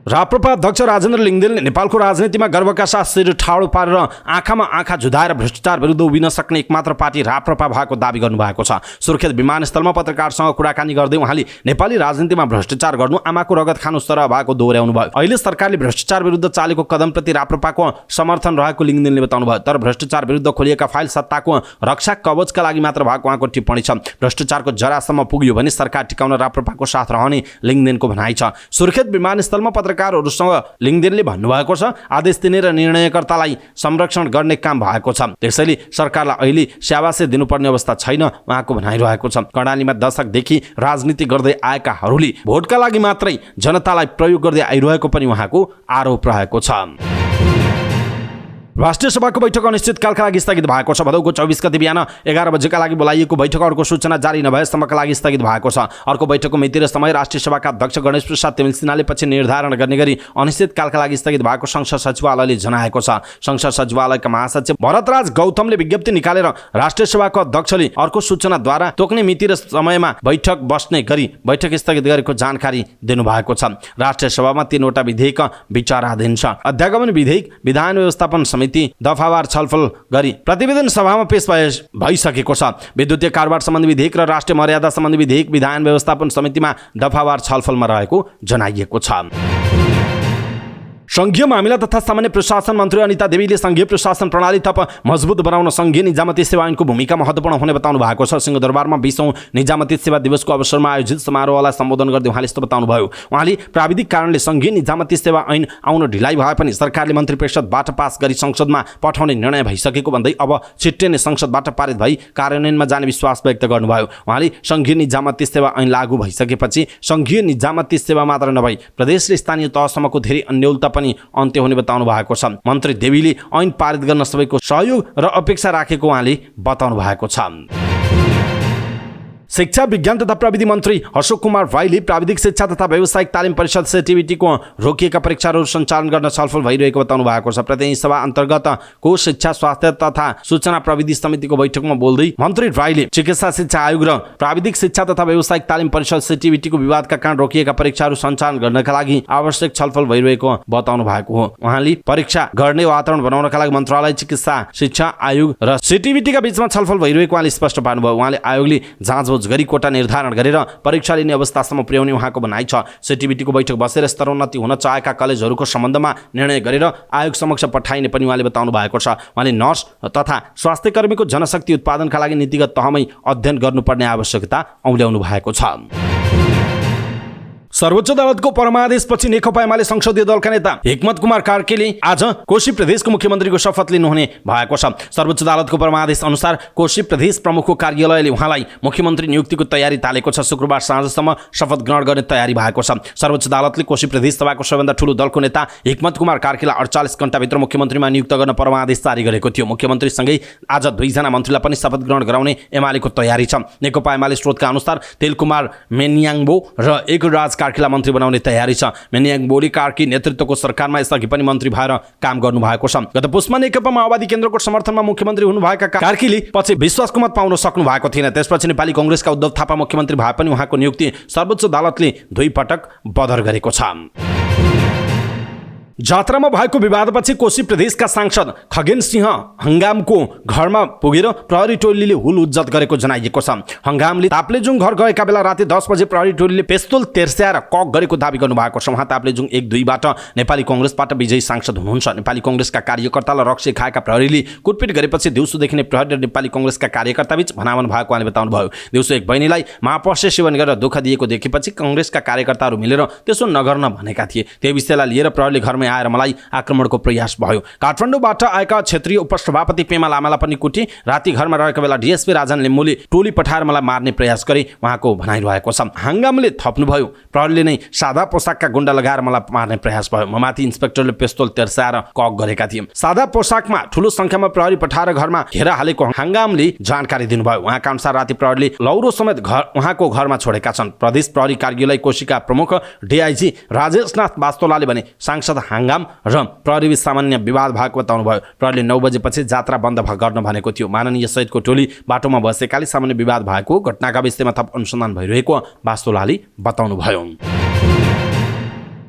राप्रपा अध्यक्ष राजेन्द्र लिङ्गदेनले नेपालको राजनीतिमा गर्वका साथ शिर ठाडो पारेर आँखामा आँखा झुधाएर भ्रष्टाचार विरुद्ध उभिन सक्ने एकमात्र पार्टी राप्रपा भएको दावी गर्नुभएको छ। सुर्खेत विमानस्थलमा पत्रकारसँग कुराकानी गर्दै उहाँले नेपाली राजनीतिमा भ्रष्टाचार गर्नु आमाको रगत खानु सरह भएको दोहोर्याउनु भयो। अहिले सरकारले भ्रष्टाचार विरुद्ध चालेको कदमप्रति राप्रपाको समर्थन रहेको लिङ्गदेनले बताउनुभयो। तर भ्रष्टाचार विरुद्ध खोलिएका फाइल सत्ताको रक्षा कवचका लागि मात्र भएको उहाँको टिप्पणी छ। भ्रष्टाचारको जरासम्म पुग्यो भने सरकार टिकाउन राप्रपाको साथ रहने लिङ्गदेनको भनाइ छ। सुर्खेत विमानस्थलमा पत्रकारहरूसँग लिङ्गदेनले भन्नुभएको छ, आदेश दिने र निर्णयकर्तालाई संरक्षण गर्ने काम भएको छ। त्यसैले सरकारलाई अहिले स्याबासी दिनुपर्ने अवस्था छैन उहाँको भनाइरहेको छ। कर्णालीमा दशकदेखि राजनीति गर्दै आएकाहरूले भोटका लागि मात्रै जनतालाई प्रयोग गर्दै आइरहेको पनि उहाँको आरोप रहेको छ। राष्ट्रिय सभाको बैठक अनिश्चितकालका लागि स्थगित भएको छ। भदौको 24 गते बिहान 11 बजेका लागि बोलाइएको बैठक अर्को सूचना जारी नभएसम्मका लागि स्थगित भएको छ। अर्को बैठकको मिति र समय राष्ट्रिय सभाका अध्यक्ष गणेश प्रसाद तेमिल सिन्हाले पछि निर्धारण गर्ने गरी अनिश्चितकालका लागि स्थगित भएको संसद सचिवालयले जनाएको छ। संसद सचिवालयका महासचिव भरतराज गौतमले विज्ञप्ति निकालेर राष्ट्रिय सभाको अध्यक्षले अर्को सूचनाद्वारा तोक्ने मिति र समयमा बैठक बस्ने गरी बैठक स्थगित गरेको जानकारी दिनुभएको छ। राष्ट्रिय सभामा 3वटा विधेयक विचाराधीन छ। अध्यागमन विधेयक, विधान व्यवस्थापन समिति दफावार छलफल गरी प्रतिवेदन सभामा पेश भइसकेको छ। विद्युतीय कारोबार सम्बन्धी विधेयक र राष्ट्रिय मर्यादा सम्बन्धी विधेयक विधान व्यवस्थापन समितिमा दफावार छलफलमा रहेको जनाइएको छ। संघीय मामिला तथा सामान्य प्रशासन मन्त्री अनिता देवीले संघीय प्रशासन प्रणाली थप मजबुत बनाउन संघीय निजामती सेवा ऐनको भूमिका महत्त्वपूर्ण हुने बताउनु भएको छ। सिंहदरबारमा 20औं निजामती सेवा दिवसको अवसरमा आयोजित समारोहलाई सम्बोधन गर्दै उहाँले यस्तो बताउनुभयो। उहाँले प्राविधिक कारणले संघीय निजामती सेवा ऐन आउन ढिलाइ भए पनि सरकारले मन्त्री परिषदबाट पास गरी संसदमा पठाउने निर्णय भइसकेको भन्दै अब छिट्टै नै संसदबाट पारित भई कार्यान्वयनमा जाने विश्वास व्यक्त गर्नुभयो। उहाँले संघीय निजामती सेवा ऐन लागू भइसकेपछि संघीय निजामती सेवा मात्र नभई प्रदेश र स्थानीय तहसम्मको धेरै अन्योलता पनि अन्त्य हुने बताउनु भएको छ। मन्त्री देवीले ऐन पारित गर्न सबैको सहयोग र अपेक्षा राखेको उहाँले बताउनु भएको छ। शिक्षा विज्ञान तथा प्रविधि मन्त्री अशोक कुमार राईले प्राविधिक शिक्षा तथा व्यावसायिक तालिम परिषद सीटीबीटी को रोकिएका परीक्षाहरू सञ्चालन गर्न छलफल भइरहेको बताउनु भएको छ। प्रतिनिधि सभा अन्तर्गतको शिक्षा स्वास्थ्य तथा सूचना प्रविधि समितिको बैठकमा बोल्दै मन्त्री राईले चिकित्सा शिक्षा आयोग र प्राविधिक शिक्षा तथा व्यावसायिक तालिम परिषद सीटीबीटी को विवादका कारण रोकिएका परीक्षाहरू सञ्चालन गर्नका लागि आवश्यक छलफल भइरहेको बताउनु भएको हो। उहाँले परीक्षा गर्ने वातावरण बनाउनका लागि मन्त्रालय, चिकित्सा शिक्षा आयोग र सीटीबीटीका बीचमा छलफल भइरहेको उहाँले स्पष्ट पार्नुभयो। उहाँले आयोगले जाँच गरी कोटा निर्धारण गरेर परीक्षा लिने अवस्थासम्म पुर्याउने उहाँको भनाइ छ। सीटीबीटीको बैठक बसेर स्तरोन्नति हुन चाहेका कलेजहरूको सम्बन्धमा निर्णय गरेर आयोग समक्ष पठाइने पनि उहाँले बताउनु भएको छ। उहाँले नर्स तथा स्वास्थ्य कर्मीको जनशक्ति उत्पादनका लागि नीतिगत तहमै अध्ययन गर्नुपर्ने आवश्यकता औल्याउनु भएको छ। सर्वोच्च अदालतको परमादेशपछि नेकपा एमाले संसदीय दलका नेता हिक्मत कुमार कार्कीले आज कोशी प्रदेशको मुख्यमन्त्रीको शपथ लिनुहुने भएको छ। सर्वोच्च अदालतको परमादेश अनुसार कोशी प्रदेश प्रमुखको कार्यालयले उहाँलाई मुख्यमन्त्री नियुक्तिको तयारी थालेको छ। शुक्रबार साँझसम्म शपथ ग्रहण गर्ने तयारी भएको छ। सर्वोच्च अदालतले कोशी प्रदेश सभाको सबैभन्दा ठूलो दलको नेता हिक्मत कुमार कार्कीलाई 48 घण्टाभित्र मुख्यमन्त्रीमा नियुक्त गर्न परमादेश जारी गरेको थियो। मुख्यमन्त्रीसँगै आज 2 जना मन्त्रीलाई पनि शपथ ग्रहण गराउने एमालेको तयारी छ। नेकपा एमाले स्रोतका अनुसार तेलकुमार मेन्याङबो र एकराज कार्कीलाई मन्त्री बनाउने तयारी छ। मेन्याङबोले कार्की नेतृत्वको सरकारमा यसअघि पनि मन्त्री भएर काम गर्नु भएको छ। गत पुसमा नेकपा माओवादी केन्द्रको समर्थनमा मुख्यमन्त्री हुनुभएका कार्कीले पछि विश्वासको मत पाउन सक्नु भएको थिएन। त्यसपछि नेपाली कांग्रेसका उद्धव थापा मुख्यमन्त्री भए पनि उहाँको नियुक्ति सर्वोच्च अदालतले 2 पटक बदर गरेको छ। जात्रामा भएको विवादपछि कोशी प्रदेशका सांसद खगेन सिंह हंगामको घरमा पुगेर प्रहरी टोलीले हुल उज्जत गरेको जनाइएको छ। हंगामले ताप्लेजुङ घर गएका बेला राति 10 बजे प्रहरी टोलीले पेस्तोल तेर्स्याएर कक गरेको दावी गर्नुभएको छ। उहाँ ताप्लेजुङ 1-2 बाट नेपाली कांग्रेसबाट विजयी सांसद हुनुहुन्छ। नेपाली कांग्रेसका कार्यकर्तालाई रक्सी खाएका प्रहरीले कुटपिट गरेपछि दिउँसोदेखि नै प्रहरी र नेपाली कांग्रेसका कार्यकर्ताबीच भनामन भएको उहाँले बताउनुभयो। दिउँसो एक बहिनीलाई महापस्य सेवन गरेर दुःख दिएको देखेपछि कांग्रेसका कार्यकर्ताहरू मिलेर त्यसो नगर्न भनेका थिए। त्यही विषयलाई लिएर प्रहरीले घरमा घरमै आएर मलाई आक्रमणको प्रयास भयो। काठमाडौँबाट आएका क्षेत्रीय उपसभापति पेमा लामालाई पनि कुटी। राति घरमा रहेको बेला डीएसपी राजन लिम्बुले टोली पठाएर मलाई मार्ने प्रयास गरे, उहाँको भनाइरहेको छ। हाङ्गामले थप्नुभयो, प्रहरीले नै सादा पोसाकका गुण्डा लगाएर मलाई मार्ने प्रयास भयो। म माथि इन्सपेक्टरले पिस्तोल तेर्साएर कक गरेका थिए। सादा पोसाकमा ठूलो संख्यामा प्रहरी पठाएर घरमा घेरा हालेको हाङ्गामले जानकारी दिनुभयो। उहाँका अनुसार राति प्रहरीले लौरो समेत उहाँको घरमा छोडेका छन्। प्रदेश प्रहरी कार्यालय कोशीका प्रमुख डीआईजी राजेशनाथ वास्तोलाले भने सांसद हाङ्गाम र प्रहरी सामान्य विवाद भएको बताउनुभयो। प्रहरीले 9 बजेपछि जात्रा बन्द गर्न भनेको थियो। माननीय सहितको टोली बाटोमा बसेकाले सामान्य विवाद भएको घटनाका विषयमा थप अनुसन्धान भइरहेको वास्तोलाले बताउनुभयो।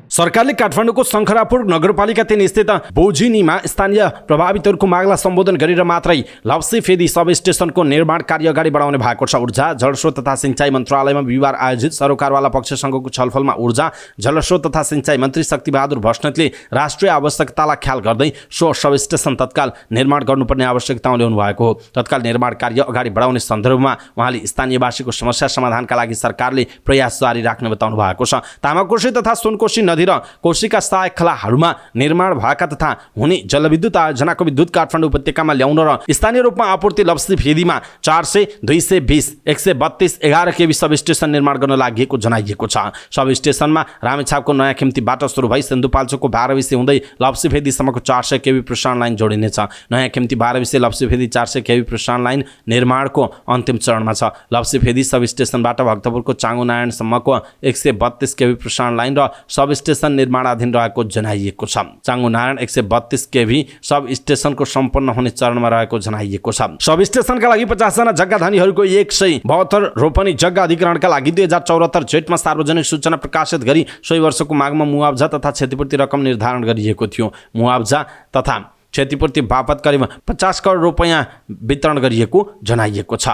सरकारले काठमाडौँको शङ्खरापुर नगरपालिका 3 स्थित बोजिनीमा स्थानीय प्रभावितहरूको मागलाई सम्बोधन गरेर मात्रै लप्सी फेदी सब स्टेसनको निर्माण कार्य अगाडि बढाउने भएको छ। ऊर्जा जलस्रोत तथा सिंचाई मन्त्रालयमा बिहिबार आयोजित सरोकारवाला पक्षसँगको छलफलमा ऊर्जा जलस्रोत तथा सिंचाई मन्त्री शक्तिबहादुर बस्नेतले राष्ट्रिय आवश्यकतालाई ख्याल गर्दै सो सब स्टेसन तत्काल निर्माण गर्नुपर्ने आवश्यकता ल्याउनु भएको हो। तत्काल निर्माण कार्य अगाडि बढाउने सन्दर्भमा उहाँले स्थानीयवासीको समस्या समाधानका लागि सरकारले प्रयास जारी राख्ने बताउनु भएको छ। तामाकोशी तथा सुनकोशी नदी र कोशीका सहायक खलाहरूमा निर्माण भएका तथा हुने जलविद्युत आयोजनाको विद्युत काठमाडौँ उपत्यकामा ल्याउन र स्थानीय रूपमा आपूर्ति लप्सी फेदीमा 400, 220, 132, 11 केबी सब स्टेसन निर्माण गर्न लागि जनाइएको छ। सब स्टेसनमा रामेछापको नयाँ खिम्तीबाट सुरु भई सिन्धुपाल्चोकको 12 विसे हुँदै लप्सी फेदीसम्मको 400 केबी प्रसारण लाइन जोडिनेछ। नयाँ खिम्ती 12 विसे लप्सी फेदी 400 केबी प्रसारण लाइन निर्माणको अन्तिम चरणमा छ। लप्सी फेदी सब स्टेसनबाट भक्तपुरको चाङ्गो नारायणसम्मको 132 केबी प्रसारण लाइन र सब स्टेसन निर्माणाधीन रहेको जनाइएको छ। चाङ्गो नारायण 132 केभी सब स्टेसनको सम्पन्न हुने चरणमा रहेको जनाइएको छ। सब स्टेसनका लागि 50 जना जग्गाधनीहरूको 172 रोपनी जग्गा अधिग्रहणका लागि 2074 जेठमा सार्वजनिक सूचना प्रकाशित गरी 100 वर्षको मागमा मुआवजा तथा क्षतिपूर्ति रकम निर्धारण गरिएको थियो। मुआवजा तथा क्षतिपूर्ति बापत करिब 50 करोड रुपैयाँ वितरण गरिएको जनाइएको छ।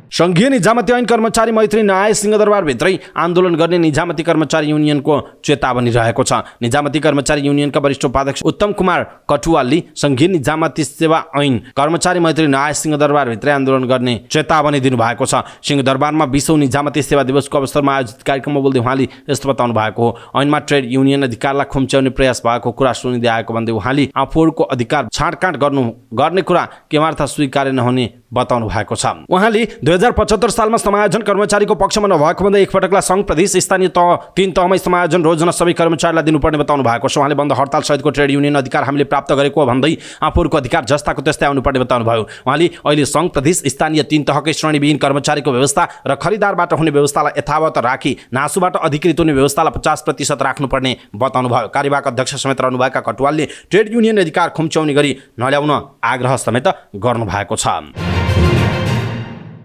संघीय निजामती ऐन कर्मचारी मैत्री न्याय सिंहदरबारभित्रै आन्दोलन गर्ने निजामती कर्मचारी युनियनको चेतावनी रहेको छ। निजामती कर्मचारी युनियनका वरिष्ठ उपाध्यक्ष उत्तम कुमार कटुवालले संघीय निजामती सेवा ऐन कर्मचारी मैत्री न्याय सिंहदरबारभित्रै आन्दोलन गर्ने चेतावनी दिनुभएको छ। सिंहदरबारमा 20औं निजामती सेवा दिवसको अवसरमा आयोजित कार्यक्रममा बोल्दै उहाँले यस्तो बताउनु भएको हो। ऐनमा ट्रेड युनियन अधिकारलाई खुम्च्याउने प्रयास भएको कुरा सुनिँदै आएको भन्दै उहाँले आफूहरूको अधिकार छाँटकाँट गर्ने कुरा केमार्थ स्वीकार्य नहुने बताउनु भएको छ। उहाँले 2075 सालमा समायोजन कर्मचारीको पक्षमा नभएको भन्दै एकपटकलाई सङ्घ प्रदेश स्थानीय तह 3 तहमै समायोजन रोजना सबै कर्मचारीलाई दिनुपर्ने बताउनु भएको छ। उहाँले बन्द हडताल सहितको ट्रेड युनियन अधिकार हामीले प्राप्त गरेको भन्दै आफूहरूको अधिकार जस्ताको त्यस्तै आउनुपर्ने बताउनु भयो। उहाँले अहिले सङ्घ प्रदेश स्थानीय 3 तहकै श्रेणीविहीन कर्मचारीको व्यवस्था र खरिदारबाट हुने व्यवस्थालाई यथावत राखी नासुबाट अधिकृत हुने व्यवस्थालाई 50% राख्नुपर्ने बताउनु भयो। कार्यवाहक अध्यक्ष समेत रहनुभएका कटुवालले ट्रेड युनियन अधिकार खुम्च्याउने गरी नल्याउन आग्रह समेत गर्नुभएको छ।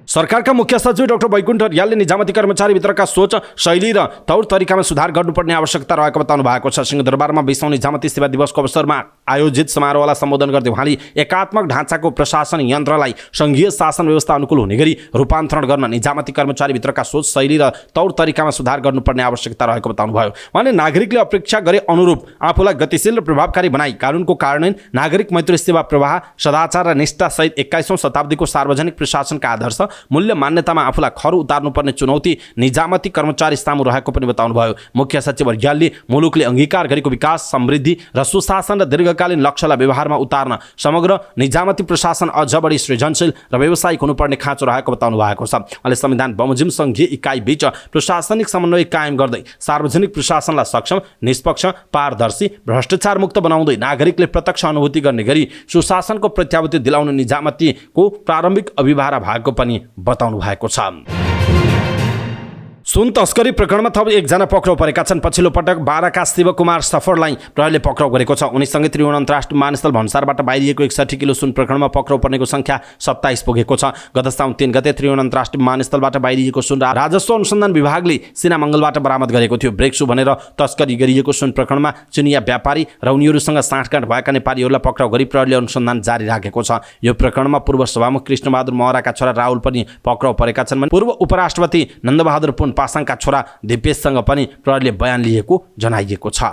सरकारका मुख्य सचिव डाक्टर वैकुण्ठ रियालले निजामती कर्मचारी भित्रका सोच शैली र तौर तरिकामा सुधार गर्नुपर्ने आवश्यकता रहेको बताउनु भएको छ। सिंहदरबारमा 20औं निजामती सेवा दिवसको अवसरमा आयोजित समारोहलाई सम्बोधन गर्दै उहाँले एकात्मक ढाँचाको प्रशासन यन्त्रलाई संघीय शासन व्यवस्था अनुकूल हुने गरी रूपान्तरण गर्न निजामती कर्मचारी भित्रका सोच शैली र तौर तरिकामा सुधार गर्नुपर्ने आवश्यकता रहेको बताउनु भयो। उहाँले नागरिकले अपेक्षा गरे अनुरूप आफूलाई गतिशील र प्रभावकारी बनाई कानुनको कार्यान्वयन, नागरिक मैत्री सेवा प्रवाह, सदाचार र निष्ठा सहित 21औं शताब्दीको सार्वजनिक प्रशासनका आदर्श मूल्य मान्यतामा आफूलाई खर उतार्नुपर्ने चुनौती निजामती कर्मचारी सामु रहेको पनि बताउनुभयो। मुख्य सचिव रियालले मुलुकले अंगीकार गरेको विकास, समृद्धि र सुशासन र दीर्घकालीन लक्ष्यलाई व्यवहारमा उतार्न समग्र निजामती प्रशासन अझ बढी सृजनशील र व्यावसायिक हुनुपर्ने खाँचो रहेको बताउनु भएको छ। उहाँले संविधान बमोजिम संघीय इकाइ बीच प्रशासनिक समन्वय कायम गर्दै सार्वजनिक प्रशासनलाई सक्षम, निष्पक्ष, पारदर्शी, भ्रष्टाचार मुक्त बनाउँदै नागरिकले प्रत्यक्ष अनुभूति गर्ने गरी सुशासनको प्रत्याभूति दिलाउने निजामतीको प्रारम्भिक अभिभारा भएको पनि बताउनु भएको छ। सुन तस्करी प्रकरणमा थप 1 जना पक्राउ परेका छन्। पछिल्लो पटक बाराका शिवकुमार सफरलाई प्रहरीले पक्राउ गरेको छ। उनीसँगै त्रिभुवन अन्तर्राष्ट्रिय विमानस्थल भन्सारबाट बाहिरिएको 61 किलो सुन प्रकरणमा पक्राउ पर्नेको संख्या 27 पुगेको छ। गत साउन 3 गते त्रिभुवन अन्तर्राष्ट्रिय विमानस्थलबाट बाहिरिएको सुन राजस्व अनुसन्धान विभागले सिना मङ्गलबाट बरामद गरेको थियो। ब्रेक्सु भनेर तस्करी गरिएको सुन प्रकरणमा चिनिया व्यापारी र उनीहरूसँग साँठगाँठ भएका नेपालीहरूलाई पक्राउ गरी प्रहरीले अनुसन्धान जारी राखेको छ। यो प्रकरणमा पूर्व सभामुख कृष्णबहादुर महराका छोरा राहुल पनि पक्राउ परेका छन्। पूर्व उपराष्ट्रपति नन्दबहादुर पुन पासाङका छोरा दिपेशसँग पनि प्रहरीले बयान लिएको जनाइएको छ।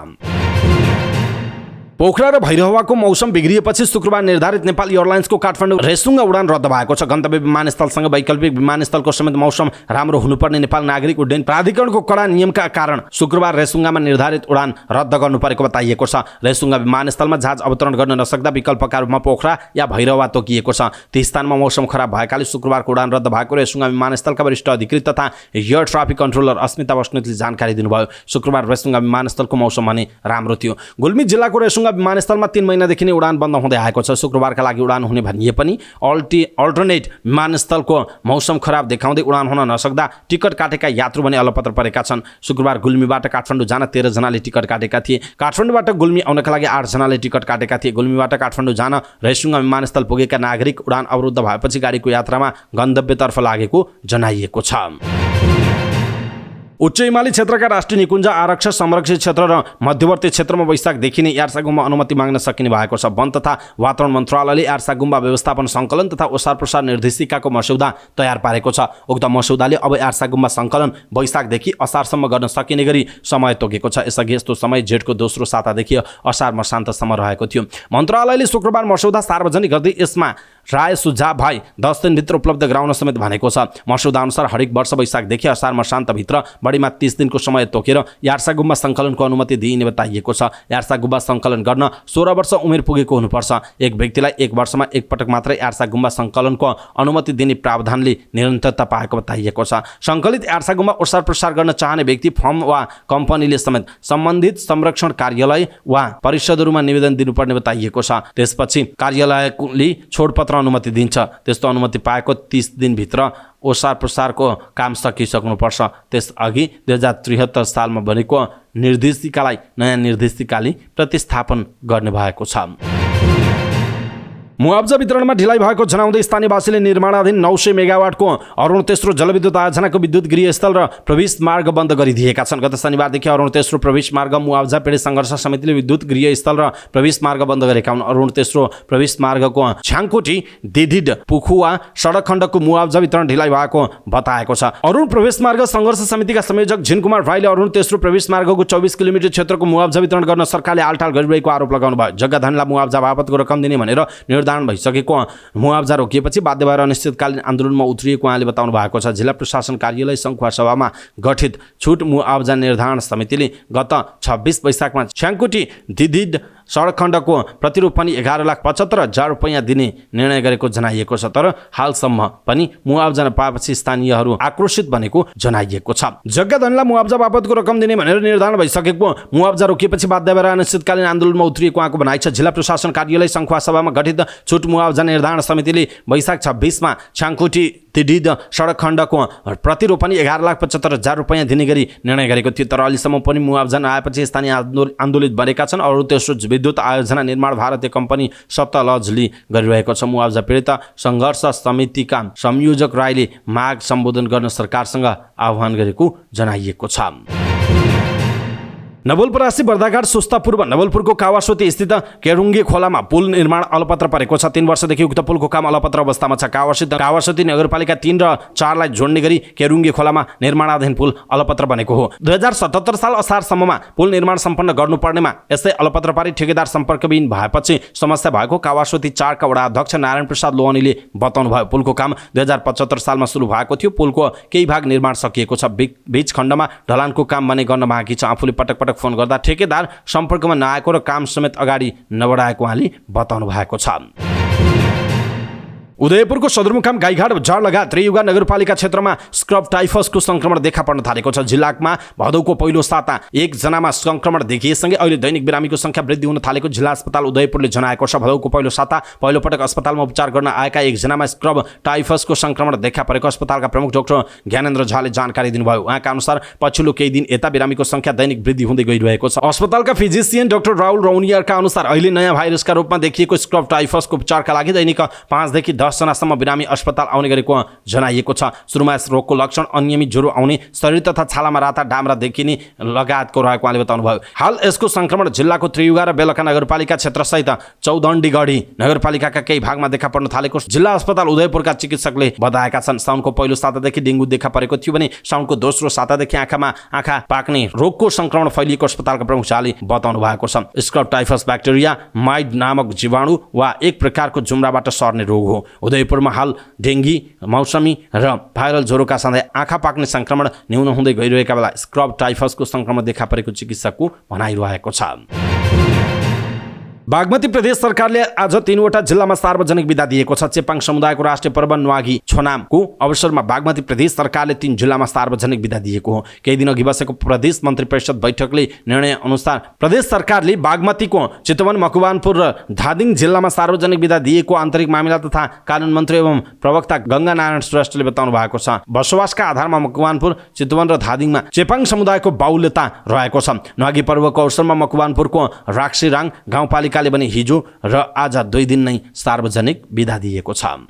पोखरा र भैरहवाको मौसम बिग्रिएपछि शुक्रबार निर्धारित नेपाल एयरलाइन्सको काठमाडौँ रेसुङ्गा उडान रद्द भएको छ। गन्तव्य विमानस्थलसँग वैकल्पिक विमानस्थलको समेत मौसम राम्रो हुनुपर्ने नेपाल नागरिक उड्डयन प्राधिकरणको कडा नियमका कारण शुक्रबार रेसुङ्गामा निर्धारित उडान रद्द गर्नु परेको बताइएको छ। रेसुङ्गा विमानस्थलमा जहाज अवतरण गर्न नसक्दा विकल्पका रूपमा पोखरा या भैरहवा तोकिएको छ। ती स्थानमा मौसम खराब भएकाले शुक्रबारको उडान रद्द भएको रेसुङ्गा विमानस्थलका वरिष्ठ अधिकृत तथा एयर ट्राफिक कन्ट्रोलर अस्मिता बस्नेतले जानकारी दिनुभयो। शुक्रबार रेसुङ्गा विमानस्थलको मौसम भने राम्रो थियो। गुल्मी जिल्लाको रेसुङ्गा विमानस्थलमा 3 महिनादेखि नै उडान बन्द हुँदै आएको छ। शुक्रबारका लागि उडान हुने भनिए पनि अल्टरनेट विमानस्थलको मौसम खराब देखाउँदै उडान हुन नसक्दा टिकट काटेका यात्रु भने अलपत्र परेका छन्। शुक्रबार गुल्मीबाट काठमाडौँ जान 13 जनाले टिकट काटेका थिए। काठमाडौँबाट गुल्मी आउनका लागि 8 जनाले टिकट काटेका थिए। गुल्मीबाट काठमाडौँ जान रेसुङ्गा विमानस्थल पुगेका नागरिक उडान अवरुद्ध भएपछि गाडीको यात्रामा गन्तव्यतर्फ लागेको जनाइएको छ। उच्च हिमाली क्षेत्रका राष्ट्रिय निकुञ्ज आरक्षित संरक्षित क्षेत्र र मध्यवर्ती क्षेत्रमा वैशाखदेखि नै यार्सा गुम्बा अनुमति माग्न सकिने भएको छ। वन तथा वातावरण मन्त्रालयले यार्सा गुम्बा व्यवस्थापन सङ्कलन तथा ओसार प्रसार निर्देशिकाको मस्यौदा तयार पारेको छ। उक्त मस्यौदाले अब यार्सा गुम्बा सङ्कलन वैशाखदेखि असारसम्म गर्न सकिने गरी समय तोकेको छ। यसअघि यस्तो समय जेठको दोस्रो सातादेखि असार मसान्तसम्म रहेको थियो। मन्त्रालयले शुक्रबार मस्यौदा सार्वजनिक गर्दै यसमा राय सुझाव भई 10 दिनभित्र उपलब्ध गराउन समेत भनेको छ। मस्यौदा अनुसार हरेक वर्ष वैशाखदेखि असार मसान्तभित्र बढीमा 30 दिनको समय तोकेर यार्सा गुम्बा सङ्कलनको अनुमति दिइने बताइएको छ। यार्सा गुम्बा सङ्कलन गर्न 16 वर्ष उमेर पुगेको हुनुपर्छ। एक व्यक्तिलाई 1 वर्षमा एक पटक मात्रै यार्सा गुम्बा सङ्कलनको अनुमति दिने प्रावधानले निरन्तरता पाएको बताइएको छ। सङ्कलित यार्सा गुम्बा ओसार प्रसार गर्न चाहने व्यक्ति फर्म वा कम्पनीले समेत सम्बन्धित संरक्षण कार्यालय वा परिषदहरूमा निवेदन दिनुपर्ने बताइएको छ। त्यसपछि कार्यालयले छोडपत्र अनुमति दिन्छ। त्यस्तो अनुमति पाएको 30 दिनभित्र ओसार प्रसारको काम सकिसक्नुपर्छ। त्यसअघि 2073 सालमा बनेको निर्देशिकालाई नयाँ निर्देशिकाले प्रतिस्थापन गर्ने भएको छ। मुआब्जा वितरणमा ढिलाइ भएको जनाउँदै स्थानीयवासीले निर्माणाधीन 900 मेगावाटको अरुण तेस्रो जलविद्युत आयोजनाको विद्युत गृहस्थल र प्रवेश मार्ग बन्द गरिदिएका छन्। गत शनिबारदेखि अरुण तेस्रो प्रवेश मार्ग मुआब्जा पीडित सङ्घर्ष समितिले विद्युत गृहस्थल र प्रवेश मार्ग बन्द गरेका हुन्। अरुण तेस्रो प्रवेश मार्गको छ्याङकोटी दिदिड पुखुवा सडक खण्डको मुआब्जा वितरण ढिलाइ भएको बताएको छ। अरुण प्रवेश मार्ग सङ्घर्ष समितिका संयोजक झिनकुमार भाइले अरुण तेस्रो प्रवेश मार्गको 24 किलोमिटर क्षेत्रको मुआब्जा वितरण गर्न सरकारले आलटाल गरिरहेको आरोप लगाउनु भयो। जग्गा धनीलाई मुआब्जा बापतको रकम दिने भनेर भइसकेको मुआब्जा रोकिएपछि बाध्य भएर अनिश्चितकालीन आन्दोलनमा उत्रिएको उहाँले बताउनु भएको छ। जिल्ला प्रशासन कार्यालय सङ्खुवा सभामा गठित छुट मुआब्जा निर्धारण समितिले गत 26 वैशाखमा छ्याङकुटी दिदिड सडक खण्डको प्रतिरूप पनि 11,75,000 रुपैयाँ दिने निर्णय गरेको जनाइएको छ। तर हालसम्म पनि मुआब्जा नपाएपछि स्थानीयहरू आक्रोशित बनेको जनाइएको छ। जग्गा धनीलाई मुआब्जा बापतको रकम दिने भनेर निर्धारण भइसकेको मुआब्जा रोकिएपछि बाध्य भएर अनिश्चितकालीन आन्दोलनमा उत्रिएको उहाँको भनाइ छ। जिल्ला प्रशासन कार्यालय सङ्खुवा सभामा गठित छुट मुआब्जा निर्धारण समितिले वैशाख 26 मा छ्याङकुटी दिदिड सडक खण्डको प्रतिरूप पनि 11,75,000 रुपैयाँ दिने गरी निर्णय गरेको थियो। तर अहिलेसम्म पनि मुआब्जा नआएपछि स्थानीय आन्दोलित बनेका छन्। अरू तेस्रो विद्युत आयोजना निर्माण भारतीय कम्पनी सप्तलजले गरिरहेको छ। मुआब्जा पीडित सङ्घर्ष समितिका संयोजक राईले माग सम्बोधन गर्न सरकारसँग आह्वान गरेको जनाइएको छ। नवलपरासी बर्दाघाट सुस्ता पूर्व नवलपुरको कावासोती स्थित केरुङ्गे खोलामा पुल निर्माण अलपत्र परेको छ। 3 वर्षदेखि उक्त पुलको काम अलपत्र अवस्थामा छ। कावासोती नगरपालिका 3 र 4 लाई जोड्ने गरी केरुङ्गे खोलामा निर्माणाधीन पुल अलपत्र बनेको हो। 2077 साल असारसम्ममा पुल निर्माण सम्पन्न गर्नुपर्नेमा यसै अलपत्र पारी ठेकेदार सम्पर्कविहीन भएपछि समस्या भएको कावासोती 4 का वडा अध्यक्ष नारायण प्रसाद लोहनीले बताउनु भयो। पुलको काम 2075 सालमा सुरु भएको थियो। पुलको केही भाग निर्माण सकिएको छ। बीच खण्डमा ढलानको काम भने गर्न बाँकी छ। आफूले पटक फोन गर्दा ठेकेदार सम्पर्कमा नआएको र काम समेत अगाडि नबढाएको उहाँले बताउनु भएको छ। उदयपुरको सदरमुकाम गाईघाट बजार लगायत त्रियुगा नगरपालिका क्षेत्रमा स्क्रब टाइफसको संक्रमण देखा पर्न थालेको छ। जिल्लामा भदौको पहिलो साता 1 जनामा संक्रमण देखिएसँगै अहिले दैनिक बिरामीको संख्या वृद्धि हुन थालेको जिल्ला अस्पताल उदयपुरले जनाएको छ। भदौको पहिलो साता पहिलो पटक अस्पतालमा उपचार गर्न आएका 1 जनामा स्क्रब टाइफसको संक्रमण देखा परेको अस्पतालका प्रमुख डाक्टर ज्ञानेन्द्र झाले जानकारी दिनुभयो। उहाँका अनुसार पछिल्लो केही दिन यता बिरामीको संख्या दैनिक वृद्धि हुँदै गइरहेको छ। अस्पतालका फिजिसियन डाक्टर राहुल रौनियारका अनुसार अहिले नयाँ भाइरसका रूपमा देखिएको स्क्रब टाइफसको उपचारका लागि दैनिक 5 देखि 10 10 जनासम्म बिरामी अस्पताल आउने गरेको जनाइएको छ। सुरुमा यस रोगको लक्षण अनियमित ज्वरो आउने, शरीर तथा छालामा राता डाम्रा देखिने लगायतको रहेको उहाँले बताउनुभयो। हाल यसको संक्रमण जिल्लाको त्रियुगा र बेलका नगरपालिका क्षेत्रसहित चौदण्डीगढी नगरपालिकाका केही भागमा देखा पर्न थालेको जिल्ला अस्पताल उदयपुरका चिकित्सकले बताएका छन्। साउनको पहिलो सातादेखि डेङ्गु देखा परेको थियो भने साउनको दोस्रो सातादेखि आँखामा आँखा पाक्ने रोगको संक्रमण फैलिएको अस्पतालका प्रमुख शाहले बताउनु भएको छ। स्क्रब टाइफस ब्याक्टेरिया माइड नामक जीवाणु वा एक प्रकारको जुम्राबाट सर्ने रोग हो। उदयपुरमा हाल डेङ्गी, मौसमी र भाइरल ज्वरोका साथै आँखा पाक्ने संक्रमण न्यून हुँदै गइरहेका बेला स्क्रब टाइफसको संक्रमण देखा परेको चिकित्सकको भनाइरहेको छ। बागमती प्रदेश सरकारले आज 3वटा जिल्लामा सार्वजनिक बिदा दिएको छ। चेपाङ समुदायको राष्ट्रिय पर्व न्वागी छोनामको अवसरमा बागमती प्रदेश सरकारले 3 जिल्लामा सार्वजनिक बिदा दिएको हो। केही दिन अघि बसेको प्रदेश मन्त्री परिषद बैठकले निर्णय अनुसार प्रदेश सरकारले बागमतीको चितवन, मकवानपुर र धादिङ जिल्लामा सार्वजनिक बिदा दिएको आन्तरिक मामिला तथा कानुन मन्त्री एवं प्रवक्ता गंगा नारायण श्रेष्ठले बताउनु भएको छ। बसोबासका आधारमा मकवानपुर, चितवन र धादिङमा चेपाङ समुदायको बाहुल्यता रहेको छ। न्वागी पर्वको अवसरमा मकवानपुरको राक्सीराङ गाउँपालिका भने हिजो र आज 2 दिन नै सार्वजनिक बिदा दिएको छ।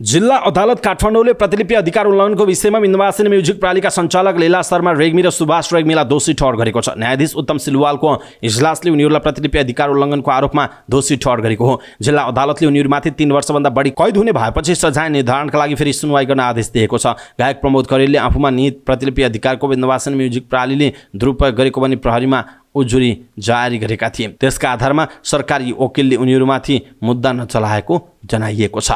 जिल्ला अदालत काठमाडौँले प्रतिलिपि अधिकार उल्लङ्घनको विषयमा विन्ध्यवासिनी म्युजिक प्रणालीका सञ्चालक लीला शर्मा रेग्मी र सुभाष रेग्मीलाई दोषी ठहर गरेको छ। न्यायाधीश उत्तम सिलवालको इजलासले उनीहरूलाई प्रतिलिपि अधिकार उल्लङ्घनको आरोपमा दोषी ठहर गरेको हो। जिल्ला अदालतले उनीहरूमाथि 3 वर्षभन्दा बढी कैद हुने भएपछि सजाय निर्धारणका लागि फेरि सुनवाई गर्न आदेश दिएको छ। गायक प्रमोद करेलले आफूमा निहित प्रतिलिपि अधिकारको विन्ध्यवासिनी म्युजिक प्रणालीले दुरुपयोग गरेको भनी प्रहरीमा उजुरी जारी गरेका थिए। त्यसका आधारमा सरकारी वकिलले उनीहरूमाथि मुद्दा नचलाएको जनाइएको छ।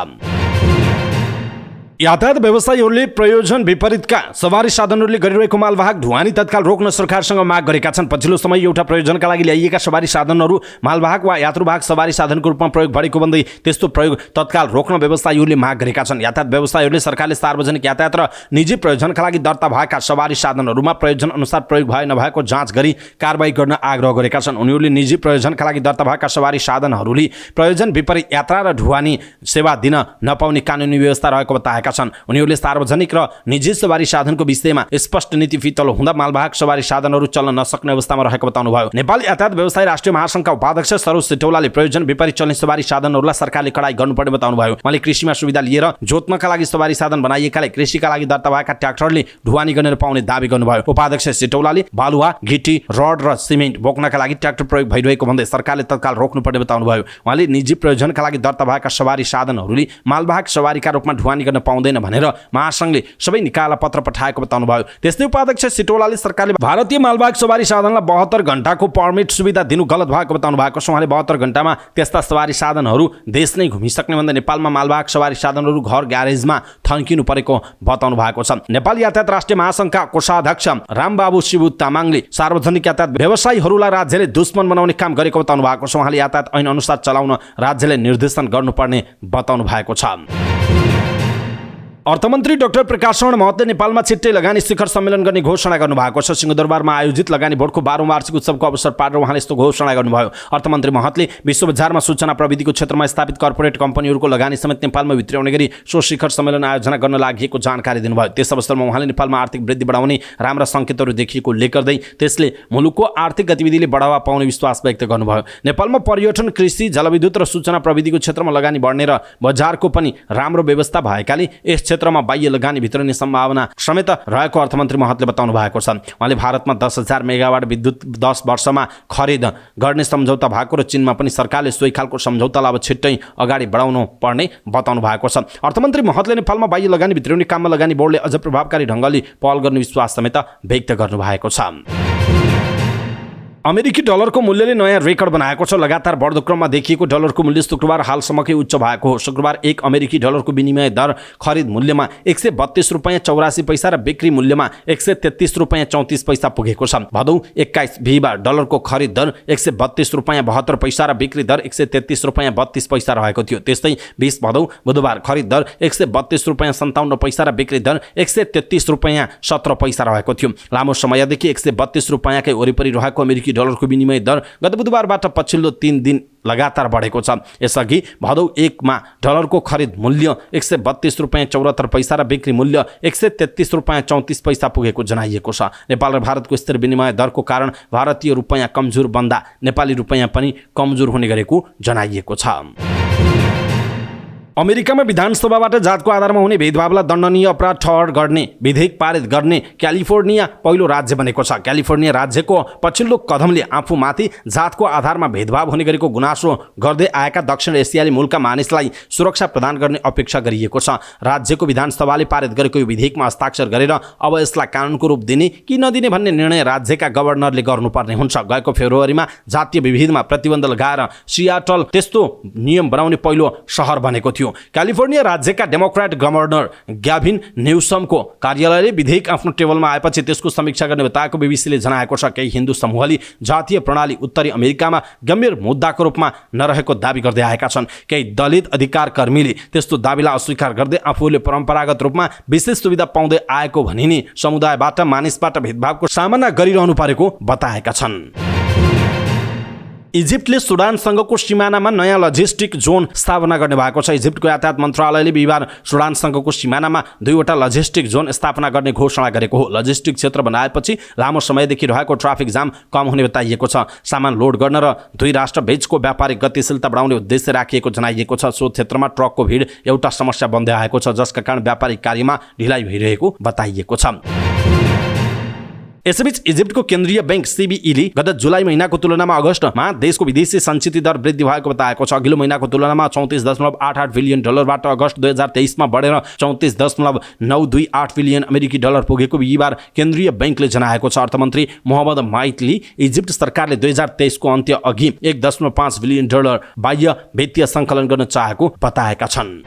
यातायात व्यवसायीहरूले प्रयोजन विपरीतका सवारी साधनहरूले गरिरहेको मालवाहक ढुवानी तत्काल रोक्न सरकारसँग माग गरेका छन्। पछिल्लो समय एउटा प्रयोजनका लागि ल्याइएका सवारी साधनहरू मालवाहक वा यात्रुवाहक सवारी साधनको रूपमा प्रयोग बढेको भन्दै त्यस्तो प्रयोग तत्काल रोक्न व्यवसायीहरूले माग गरेका छन्। यातायात व्यवसायीहरूले सरकारले सार्वजनिक यातायात र निजी प्रयोजनका लागि दर्ता भएका सवारी साधनहरूमा प्रयोजन अनुसार प्रयोग भए नभएको जाँच गरी कारबाही गर्न आग्रह गरेका छन्। उनीहरूले निजी प्रयोजनका लागि दर्ता भएका सवारी साधनहरूले प्रयोजन विपरीत यात्रा र ढुवानी सेवा दिन नपाउने कानुनी व्यवस्था रहेको बताएका छन्। उनीहरूले सार्वजनिक र निजी सवारी साधनको विषयमा स्पष्ट नीति फितलो हुँदा मालवाहक सवारी साधनहरू चल्न नसक्ने अवस्थामा रहेको बताउनुभयो। नेपाल यातायात व्यवसायी राष्ट्रिय महासङ्घका उपाध्यक्ष सरोज सिटौलाले प्रयोजन विपरीत चल्ने सवारी साधनहरूलाई सरकारले कडाई गर्नुपर्ने बताउनुभयो। उहाँले कृषिमा सुविधा लिएर जोत्नका लागि सवारी साधन बनाइएकाले कृषिका लागि दर्ता भएका ट्र्याक्टरले ढुवानी गर्न पाउने दावी गर्नुभयो। उपाध्यक्ष सिटौलाले बालुवा, गिटी, रड र सिमेन्ट बोक्नका लागि ट्र्याक्टर प्रयोग भइरहेको भन्दै सरकारले तत्काल रोक्नुपर्ने बताउनुभयो। उहाँले निजी प्रयोजनका लागि दर्ता भएका सवारी साधनहरूले मालवाहक सवारीका रूपमा ढुवानी गर्न पाउँदैन भनेर महासंघले सबै निकायलाई पत्र पठाएको बताउनुभयो। त्यस्तै उपाध्यक्ष सिटौलाले सरकारले भारतीय मालवाहक सवारी साधनलाई 72 घण्टाको पर्मिट सुविधा दिनु गलत भएको बताउनु भएको छ। उहाँले 72 घण्टामा त्यस्ता सवारी साधनहरू देश नै घुमिसक्ने भन्दै नेपालमा मालवाहक सवारी साधनहरू घर ग्यारेजमा थन्किनु परेको बताउनु भएको छ। नेपाल यातायात राष्ट्रिय महासंघका कोषाध्यक्ष रामबाबु शिबु तामाङले सार्वजनिक यातायात व्यवसायीहरूलाई राज्यले दुश्मन बनाउने काम गरेको बताउनु भएको छ। उहाँले यातायात ऐन अनुसार चलाउन राज्यले निर्देशन गर्नुपर्ने बताउनु भएको छ। अर्थमन्त्री डाक्टर प्रकाश शरण महतले नेपालमा छिट्टै लगानी शिखर सम्मेलन गर्ने घोषणा गर्नुभएको छ। सिंहदरबारमा आयोजित लगानी बोर्डको 12औं वार्षिक उत्सवको अवसर पारेर उहाँले यस्तो घोषणा गर्नुभयो। अर्थमन्त्री महतले विश्व बजारमा सूचना प्रविधिको क्षेत्रमा स्थापित कर्पोरेट कम्पनीहरूको लगानी समेत नेपालमा भित्र्याउने गरी सो शिखर सम्मेलन आयोजना गर्न लागि जानकारी दिनुभयो। त्यस अवसरमा उहाँले नेपालमा आर्थिक वृद्धि बढाउने राम्रा सङ्केतहरू देखिएको उल्लेख गर्दै त्यसले मुलुकको आर्थिक गतिविधिले बढावा पाउने विश्वास व्यक्त गर्नुभयो। नेपालमा पर्यटन, कृषि, जलविद्युत र सूचना प्रविधिको क्षेत्रमा लगानी बढ्ने र बजारको पनि राम्रो व्यवस्था भएकाले यस क्षेत्रमा बाह्य लगानी भित्रने सम्भावना समेत रहेको अर्थमन्त्री महतले बताउनु भएको छ। उहाँले भारतमा 10,000 मेगावाट विद्युत 10 वर्षमा खरिद गर्ने सम्झौता भएको र चीनमा पनि सरकारले सोही खालको सम्झौतालाई अब छिट्टै अगाडि बढाउनु पर्ने बताउनु भएको छ। अर्थमन्त्री महतले नेपालमा बाह्य लगानी भित्राउने काममा लगानी बोर्डले अझ प्रभावकारी ढङ्गले पहल गर्ने विश्वास समेत व्यक्त गर्नु भएको छ। अमेरिकी डलरको मूल्यले नयाँ रेकर्ड बनाएको छ। लगातार बढ्दो क्रममा देखिएको डलरको मूल्य शुक्रबार हालसम्मकै उच्च भएको हो। शुक्रबार 1 अमेरिकी डलरको विनिमय दर खरिद मूल्यमा 132 रुपैयाँ 84 पैसा र बिक्री मूल्यमा 133 रुपैयाँ 34 पैसा पुगेको छ। भदौ 21 बिहीबार डलरको खरिद दर 132 रुपैयाँ 72 पैसा र बिक्री दर 133 रुपैयाँ 32 पैसा रहेको थियो। त्यस्तै 20 भदौ बुधबार खरिद दर 132 रुपैयाँ 57 पैसा र बिक्री दर 133 रुपैयाँ 17 पैसा रहेको थियो। लामो समयदेखि 132 रुपैयाँकै वरिपरि रहेको अमेरिकी डलरको विनिमय दर गत बुधबारबाट पछिल्लो 3 दिन लगातार बढेको छ। यसअघि भदौ 1 मा डलरको खरिद मूल्य 132 रुपैयाँ 74 पैसा र बिक्री मूल्य 133 रुपैयाँ 34 पैसा पुगेको जनाइएको छ। नेपाल र भारतको स्थिर विनिमय दरको कारण भारतीय रुपैयाँ कमजोर बन्दा नेपाली रुपैयाँ पनि कमजोर हुने गरेको जनाइएको छ। अमेरिकामा विधानसभाबाट जातको आधारमा हुने भेदभावलाई दण्डनीय अपराध ठहर गर्ने विधेयक पारित गर्ने क्यालिफोर्निया पहिलो राज्य बनेको छ। क्यालिफोर्निया राज्यको पछिल्लो कदमले आफूमाथि जातको आधारमा भेदभाव हुने गरेको गुनासो गर्दै आएका दक्षिण एसियाली मुलुकका मानिसलाई सुरक्षा प्रदान गर्ने अपेक्षा गरिएको छ। राज्यको विधानसभाले पारित गरेको यो विधेयकमा हस्ताक्षर गरेर अब यसलाई कानुनको रूप दिने कि नदिने भन्ने निर्णय राज्यका गभर्नरले गर्नुपर्ने हुन्छ। गएको फेब्रुअरीमा जातीय विभेदमा प्रतिबन्ध लगाएर सियाटल त्यस्तो नियम बनाउने पहिलो सहर बनेको थियो। क्यालिफोर्निया राज्यका डेमोक्रेट गभर्नर ग्याभिन न्युसमको कार्यालयले विधेयक आफ्नो टेबलमा आएपछि त्यसको समीक्षा गर्ने बताएको बीबीसीले जनाएको छ। केही हिन्दू समूहले जातीय प्रणाली उत्तरी अमेरिकामा गम्भीर मुद्दाको रूपमा नरहेको दाबी गर्दै आएका छन्। केही दलित अधिकार कर्मीले त्यस्तो दाबीलाई अस्वीकार गर्दै आफूले परम्परागत रूपमा विशेष सुविधा पाउँदै आएको भनिने समुदायबाट मानिसबाट भेदभावको सामना गरिरहनु परेको बताएका छन्। इजिप्टले सुडानसँगको सिमानामा नयाँ लजिस्टिक जोन स्थापना गर्ने भएको छ। इजिप्टको यातायात मन्त्रालयले बिहिबार सुडानसँगको सिमानामा 2वटा लजिस्टिक जोन स्थापना गर्ने घोषणा गरेको हो। लजिस्टिक क्षेत्र बनाएपछि लामो समयदेखि रहेको ट्राफिक जाम कम हुने बताइएको छ। सामान लोड गर्न र दुई राष्ट्र बीचको व्यापारिक गतिशीलता बढाउने उद्देश्य राखिएको जनाइएको छ। सो क्षेत्रमा ट्रकको भिड एउटा समस्या बन्दै आएको छ, जसका कारण व्यापारिक कार्यमा ढिलाइ भइरहेको बताइएको छ। यसैबीच इजिप्टको केन्द्रीय बैंक सीबीईले गत जुलाई महिनाको तुलनामा अगस्तमा देशको विदेशी सञ्चित दर वृद्धि भएको बताएको छ। अघिल्लो महिनाको तुलनामा 34.88 बिलियन डलरबाट अगस्त 2023मा बढेर 34.928 बिलियन अमेरिकी डलर पुगेको बिहिबार केन्द्रीय बैंकले जनाएको छ। अर्थमन्त्री मोहम्मद माइतले इजिप्ट सरकारले 2023को अन्त्य अघि 1.5 बिलियन डलर बाह्य वित्तीय सङ्कलन गर्न चाहेको बताएका छन्।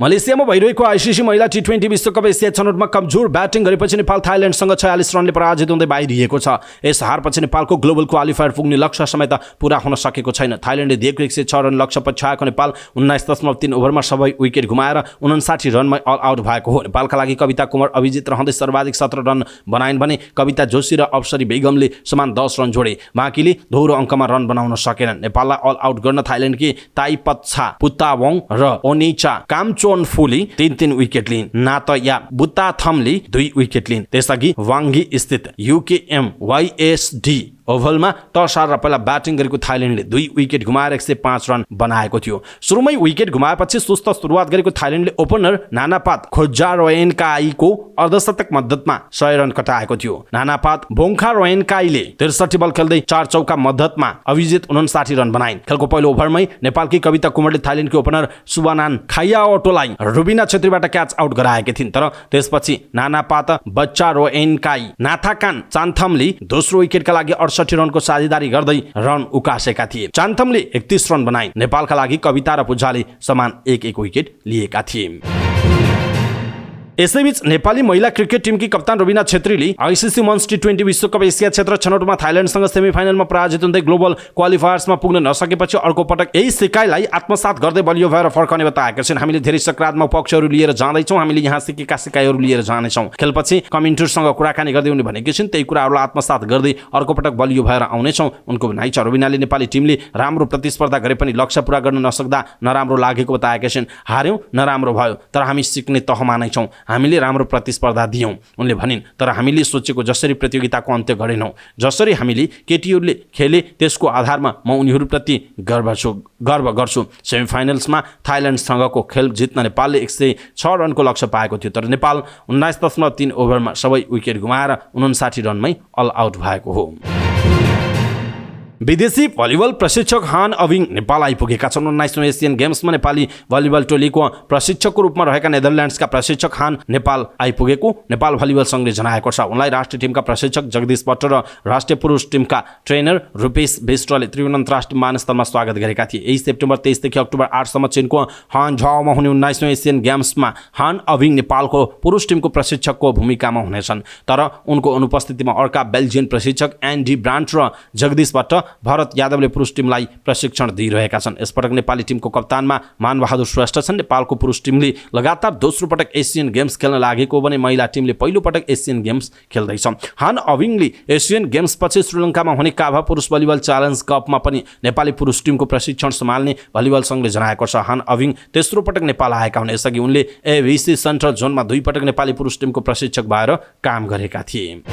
मलेसियामा भइरहेको आइसिसी महिला टी20 विश्वकप एसिया छनौटमा कमजोर ब्याटिङ गरेपछि नेपाल थाइल्यान्डसँग 46 रनले पराजित हुँदै बाहिरिएको छ। यस हारपछि नेपालको ग्लोबल क्वालिफायर पुग्ने लक्ष्य समेत पूरा हुन सकेको छैन। थाइल्यान्डले दिएको 106 रन लक्ष्य पछ्याएको नेपाल 19.3 ओभरमा सबै विकेट गुमाएर 59 रनमै अल आउट भएको हो। नेपालका लागि कविता कुमार अभिजित रहँदै सर्वाधिक 17 रन बनाइन् भने कविता जोशी र अप्सरी बेगमले समान 10 रन जोडे। बाँकीले दोहोरो अङ्कमा रन बनाउन सकेनन्। नेपाललाई अल आउट गर्न थाइल्यान्डकी ताइपत्छा पुत्तावोङ र ओनिचा कामचो फुली 3 विकेट लिन्। नातया बुत्ताथमले 2 विकेट लिन्। त्यसअघि वाङ्गी स्थित युकेएम वाइएसडी ओभलमा टस हारेर पहिला ब्याटिङ गरेको थाइल्यान्डले 2 विकेट गुमाएर 105 रन बनाएको थियो। सुरुमै विकेट गुमाएपछि सुस्त सुरुवात गरेको थाइल्यान्डले ओपनर नानापात खोज्जारोएनकाईको अर्धशतक मद्दतमा 100 रन कटाएको थियो। नानापात बोङ्खारोएनकाईले 63 बल खेल्दै 4 चौका मद्दतमा अभिजित 59 रन बनाइन्। खेलको पहिलो ओभरमै नेपालकी कविता कुमारले थाइल्यान्डकी ओपनर सुबानान खायाओटोलाई रुबिना छेत्रीबाट क्याच आउट गराएकी थिइन्। तर त्यसपछि नानापात बच्चारोएनकाई नाथाकान चान्थमले दोस्रो विकेटका लागि 68 रनको साझेदारी गर्दै रन उकासेका थिए। चान्थमले 31 रन बनाइन्। नेपालका लागि कविता र पुजाले समान 1-1 विकेट लिएका थिए। यसैबीच नेपाली महिला क्रिकेट टिमकी कप्तान रुबिना छेत्रीले आइसिसी वुमेन्स टी20 विश्वकप एसिया क्षेत्र छनौटमा थाइल्यान्डसँग सेमिफाइनलमा पराजित हुँदै ग्लोबल क्वालिफायर्समा पुग्न नसकेपछि अर्को पटक यही सिकाइलाई आत्मसात गर्दै बलियो भएर फर्कने बताएका छन्। हामीले धेरै सकारात्मक पक्षहरू लिएर जाँदैछौँ। हामीले यहाँ सिकेका सिकाइहरू लिएर जानेछौँ। खेलपछि कमेन्टरसँग कुराकानी गर्दै उनले भनेकी छिन् त्यही कुराहरूलाई आत्मसात गर्दै अर्को पटक बलियो भएर आउनेछौँ उनको भनाइ छ। रुबिनाले नेपाली टिमले राम्रो प्रतिस्पर्धा गरे पनि लक्ष्य पूरा गर्न नसक्दा नराम्रो लागेको बताएका छिन्। हार्यौँ, नराम्रो भयो, तर हामी सिक्ने तहमा नै छौँ। हामीले राम्रो प्रतिस्पर्धा दियौँ उनले भनिन्। तर हामीले सोचेको जसरी प्रतियोगिताको अन्त्य गरेनौँ, जसरी हामीले केटीहरूले खेले त्यसको आधारमा म उनीहरूप्रति गर्व गर्छु। सेमिफाइनल्समा थाइल्यान्डसँगको खेल जित्न नेपालले 106 रनको लक्ष्य पाएको थियो। तर नेपाल 19.3 ओभरमा सबै विकेट गुमाएर 59 रनमै अल आउट भएको हो। विदेशी भलिबल प्रशिक्षक हान अभिङ नेपाल आइपुगेका छन्। 19औं एसियन गेम्समा नेपाली भलिबल टोलीको प्रशिक्षकको रूपमा रहेका नेदरल्यान्ड्सका प्रशिक्षक हान नेपाल आइपुगेको नेपाल भलिबल संघले जनाएको छ। उनलाई राष्ट्रिय टिमका प्रशिक्षक जगदीश भट्ट र राष्ट्रिय पुरुष टिमका ट्रेनर रूपेश विष्टले त्रिभुवन अन्तर्राष्ट्रिय विमानस्थलमा स्वागत गरेका थिए। यही सेप्टेम्बर 23 देखि अक्टोबर 8 सम्म चीनको हानझाओमा हुने 19औं एसियन गेम्समा हान अभिङ नेपालको पुरुष टिमको प्रशिक्षकको भूमिकामा हुनेछन्। तर उनको अनुपस्थितिमा अर्का बेल्जियन प्रशिक्षक एन्डी ब्रान्ट र जगदीश भट्ट भरत यादवले पुरुष टिमलाई प्रशिक्षण दिइरहेका छन्। यसपटक नेपाली टिमको कप्तानमा मानबहादुर श्रेष्ठ छन्। नेपालको पुरुष टिमले लगातार दोस्रो पटक एसियन गेम्स खेल्न लागेको भने महिला टिमले पहिलो पटक एसियन गेम्स खेल्दैछ। हान अभिङले एसियन गेम्सपछि श्रीलङ्कामा हुने काभा पुरुष भलिबल च्यालेन्ज कपमा पनि नेपाली पुरुष टिमको प्रशिक्षण सम्हाल्ने भलिबल संघले जनाएको छ। हान अभिङ तेस्रो पटक नेपाल आएका हुन्। यसअघि उनले एभिसी सेन्ट्रल जोनमा 2 पटक नेपाली पुरुष टिमको प्रशिक्षक भएर काम गरेका थिए।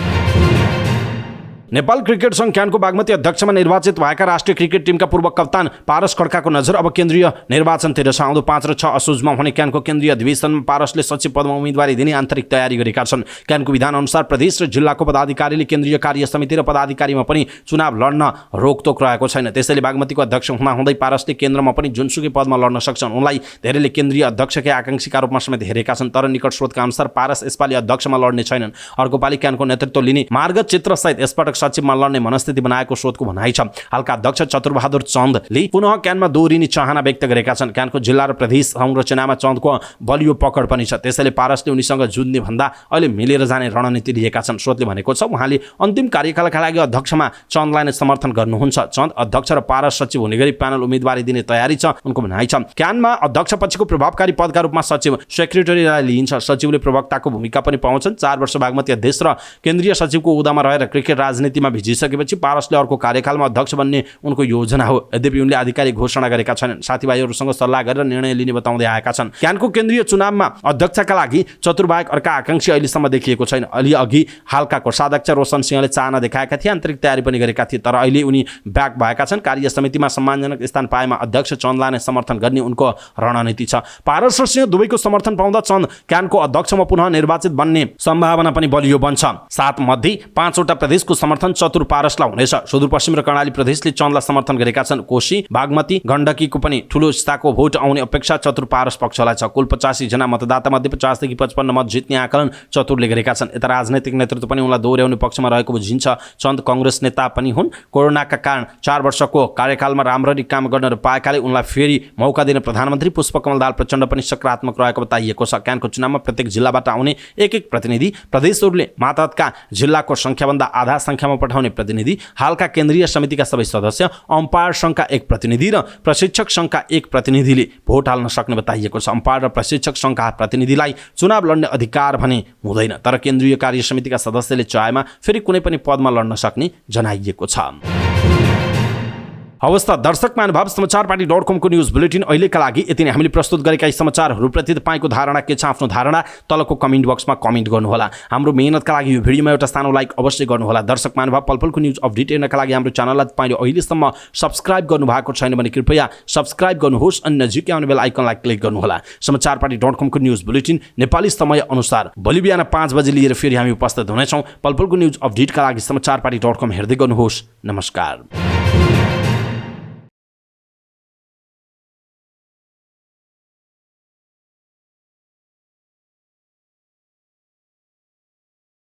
नेपाल क्रिकेट संघ क्यानको बागमती अध्यक्षमा निर्वाचित भएका राष्ट्रिय क्रिकेट टिमका पूर्व कप्तान पारस खड्काको नजर अब केन्द्रीय निर्वाचनतिर छ। आउँदो 5 र 6 असोजमा हुने क्यानको केन्द्रीय अधिवेशनमा पारसले सचिव पदमा उम्मेदवारी दिने आन्तरिक तयारी गरेका छन्। क्यानको विधान अनुसार प्रदेश र जिल्लाको पदाधिकारीले केन्द्रीय कार्य समिति र पदाधिकारीमा पनि चुनाव लड्न रोकटोक रहेको छैन। त्यसैले बागमतीको अध्यक्ष हुँदै पारसले केन्द्रमा पनि जुनसुकै पदमा लड्न सक्छन्। उनलाई धेरैले केन्द्रीय अध्यक्षकै आकांक्षीका रूपमा समेत हेरेका छन्, तर निकट स्रोतका अनुसार पारस यसपालि अध्यक्षमा लड्ने छैनन्। अर्को पालि क्यानको नेतृत्व लिने मार्गचित्र सहित यसपटक सचिवमा लड्ने मनस्थिति बनाएको स्रोतको भनाइ छ। हालका अध्यक्ष चतुरबहादुर चन्दले पुनः क्यानमा दोहोरिने चाहना व्यक्त गरेका छन्। क्यानको जिल्ला र प्रदेश संरचनामा चन्दको बलियो पकड पनि छ। त्यसैले पारसले उनीसँग जुझ्ने भन्दा अहिले मिलेर जाने रणनीति लिएका छन्। स्रोतले भनेको छ उहाँले अन्तिम कार्यकालका लागि अध्यक्षमा चन्दलाई नै समर्थन गर्नुहुन्छ। चन्द अध्यक्ष र पारस सचिव हुने गरी प्यानल उम्मेदवारी दिने तयारी छ, उनको भनाइ छ। क्यानमा अध्यक्ष पछिको प्रभावकारी पदका रूपमा सचिव सेक्रेटरीलाई लिइन्छ। सचिवले प्रवक्ताको भूमिका पनि पाउँछन्। 4 वर्ष बागमती अध्यक्ष र केन्द्रीय सचिवको ओहदामा रहेर क्रिकेट राजनीतिमा भिजिसकेपछि पारसले अर्को कार्यकालमा अध्यक्ष बन्ने उनको योजना हो। यद्यपि उनले आधिकारिक घोषणा गरेका छैनन्। साथीभाइहरूसँग सल्लाह गरेर निर्णय लिने बताउँदै आएका छन्। क्यानको केन्द्रीय चुनावमा अध्यक्षका लागि चतुरबाहेक अर्का आकांक्षी अहिलेसम्म देखिएको छैन। अलि अघि हालका कोषाध्यक्ष रोशन सिंहले चाहना देखाएका थिए, आन्तरिक तयारी पनि गरेका थिए, तर अहिले उनी ब्याक भएका छन्। कार्य समितिमा सम्मानजनक स्थान पाएमा अध्यक्ष चन्दलाई नै समर्थन गर्ने उनको रणनीति छ। पारस र सिंह दुवैको समर्थन पाउँदा चन्द क्यानको अध्यक्षमा पुनः निर्वाचित बन्ने सम्भावना पनि बलियो बन्छ। 7 मध्ये 5 वटा प्रदेशको समर्थन चतुर पारसलाई हुनेछ। सुदूरपश्चिम र कर्णाली प्रदेशले चन्दलाई समर्थन गरेका छन्। कोशी, बागमती, गण्डकीको पनि ठूलो स्थाको भोट आउने अपेक्षा चतुर पारस पक्षलाई छ। कुल 85 जना मतदाता मध्ये 50 देखि 55 मत जित्ने आकलन चतुरले गरेका छन्। यता राजनैतिक नेतृत्व पनि उनलाई दोहोर्याउने पक्षमा रहेको बुझिन्छ। चन्द कांग्रेस नेता पनि हुन्। कोरोनाका कारण 4 वर्षको कार्यकालमा राम्ररी काम गर्न पाएकाले उनलाई फेरि मौका दिने प्रधानमन्त्री पुष्पकमल दाहाल प्रचण्ड पनि सकारात्मक रहेको बताइएको छ। क्यानको चुनावमा प्रत्येक जिल्लाबाट आउने एक प्रतिनिधि, प्रदेशहरूले मातहतका जिल्लाको संख्याभन्दा आधा संख्यामा पठाउने प्रतिनिधि, हालका केन्द्रीय समितिका सबै सदस्य, अम्पायर संघका 1 प्रतिनिधि र प्रशिक्षक संघका 1 प्रतिनिधिले भोट हाल्न सक्ने बताइएको छ। अम्पायर र प्रशिक्षक संघका प्रतिनिधिलाई चुनाव लड्ने अधिकार भने हुँदैन, तर केन्द्रीय कार्य समितिका सदस्यले चाहेमा फेरि कुनै पनि पदमा लड्न सक्ने जनाइएको छ। हवस् त दर्शक महानुभाव, समाचारपाटी.com को न्युज बुलेटिन अहिलेका लागि यति नै। हामीले प्रस्तुत गरेका यी समाचारहरूप्रति तपाईँको धारणा के छ? आफ्नो धारणा तलको कमेन्ट बक्समा कमेन्ट गर्नुहोला। हाम्रो मेहनतका लागि यो भिडियोमा एउटा सानो लाइक अवश्य गर्नुहोला। दर्शक महानुभाव, पलपलको न्युज अपडेट हेर्नका लागि हाम्रो च्यानललाई तपाईँले अहिलेसम्म सब्स्क्राइब गर्नुभएको छैन भने कृपया सब्स्क्राइब गर्नुहोस् अनि नजिकै आउने बेल आइकनलाई क्लिक गर्नुहोला। समाचारपाटी.com को न्युज बुलेटिन नेपाली समय अनुसार भोलि बिहान 5 बजे लिएर फेरि हामी उपस्थित हुनेछौँ। पलपलको न्युज अपडेटका लागि समाचारपाटी.com हेर्दै गर्नुहोस्। नमस्कार।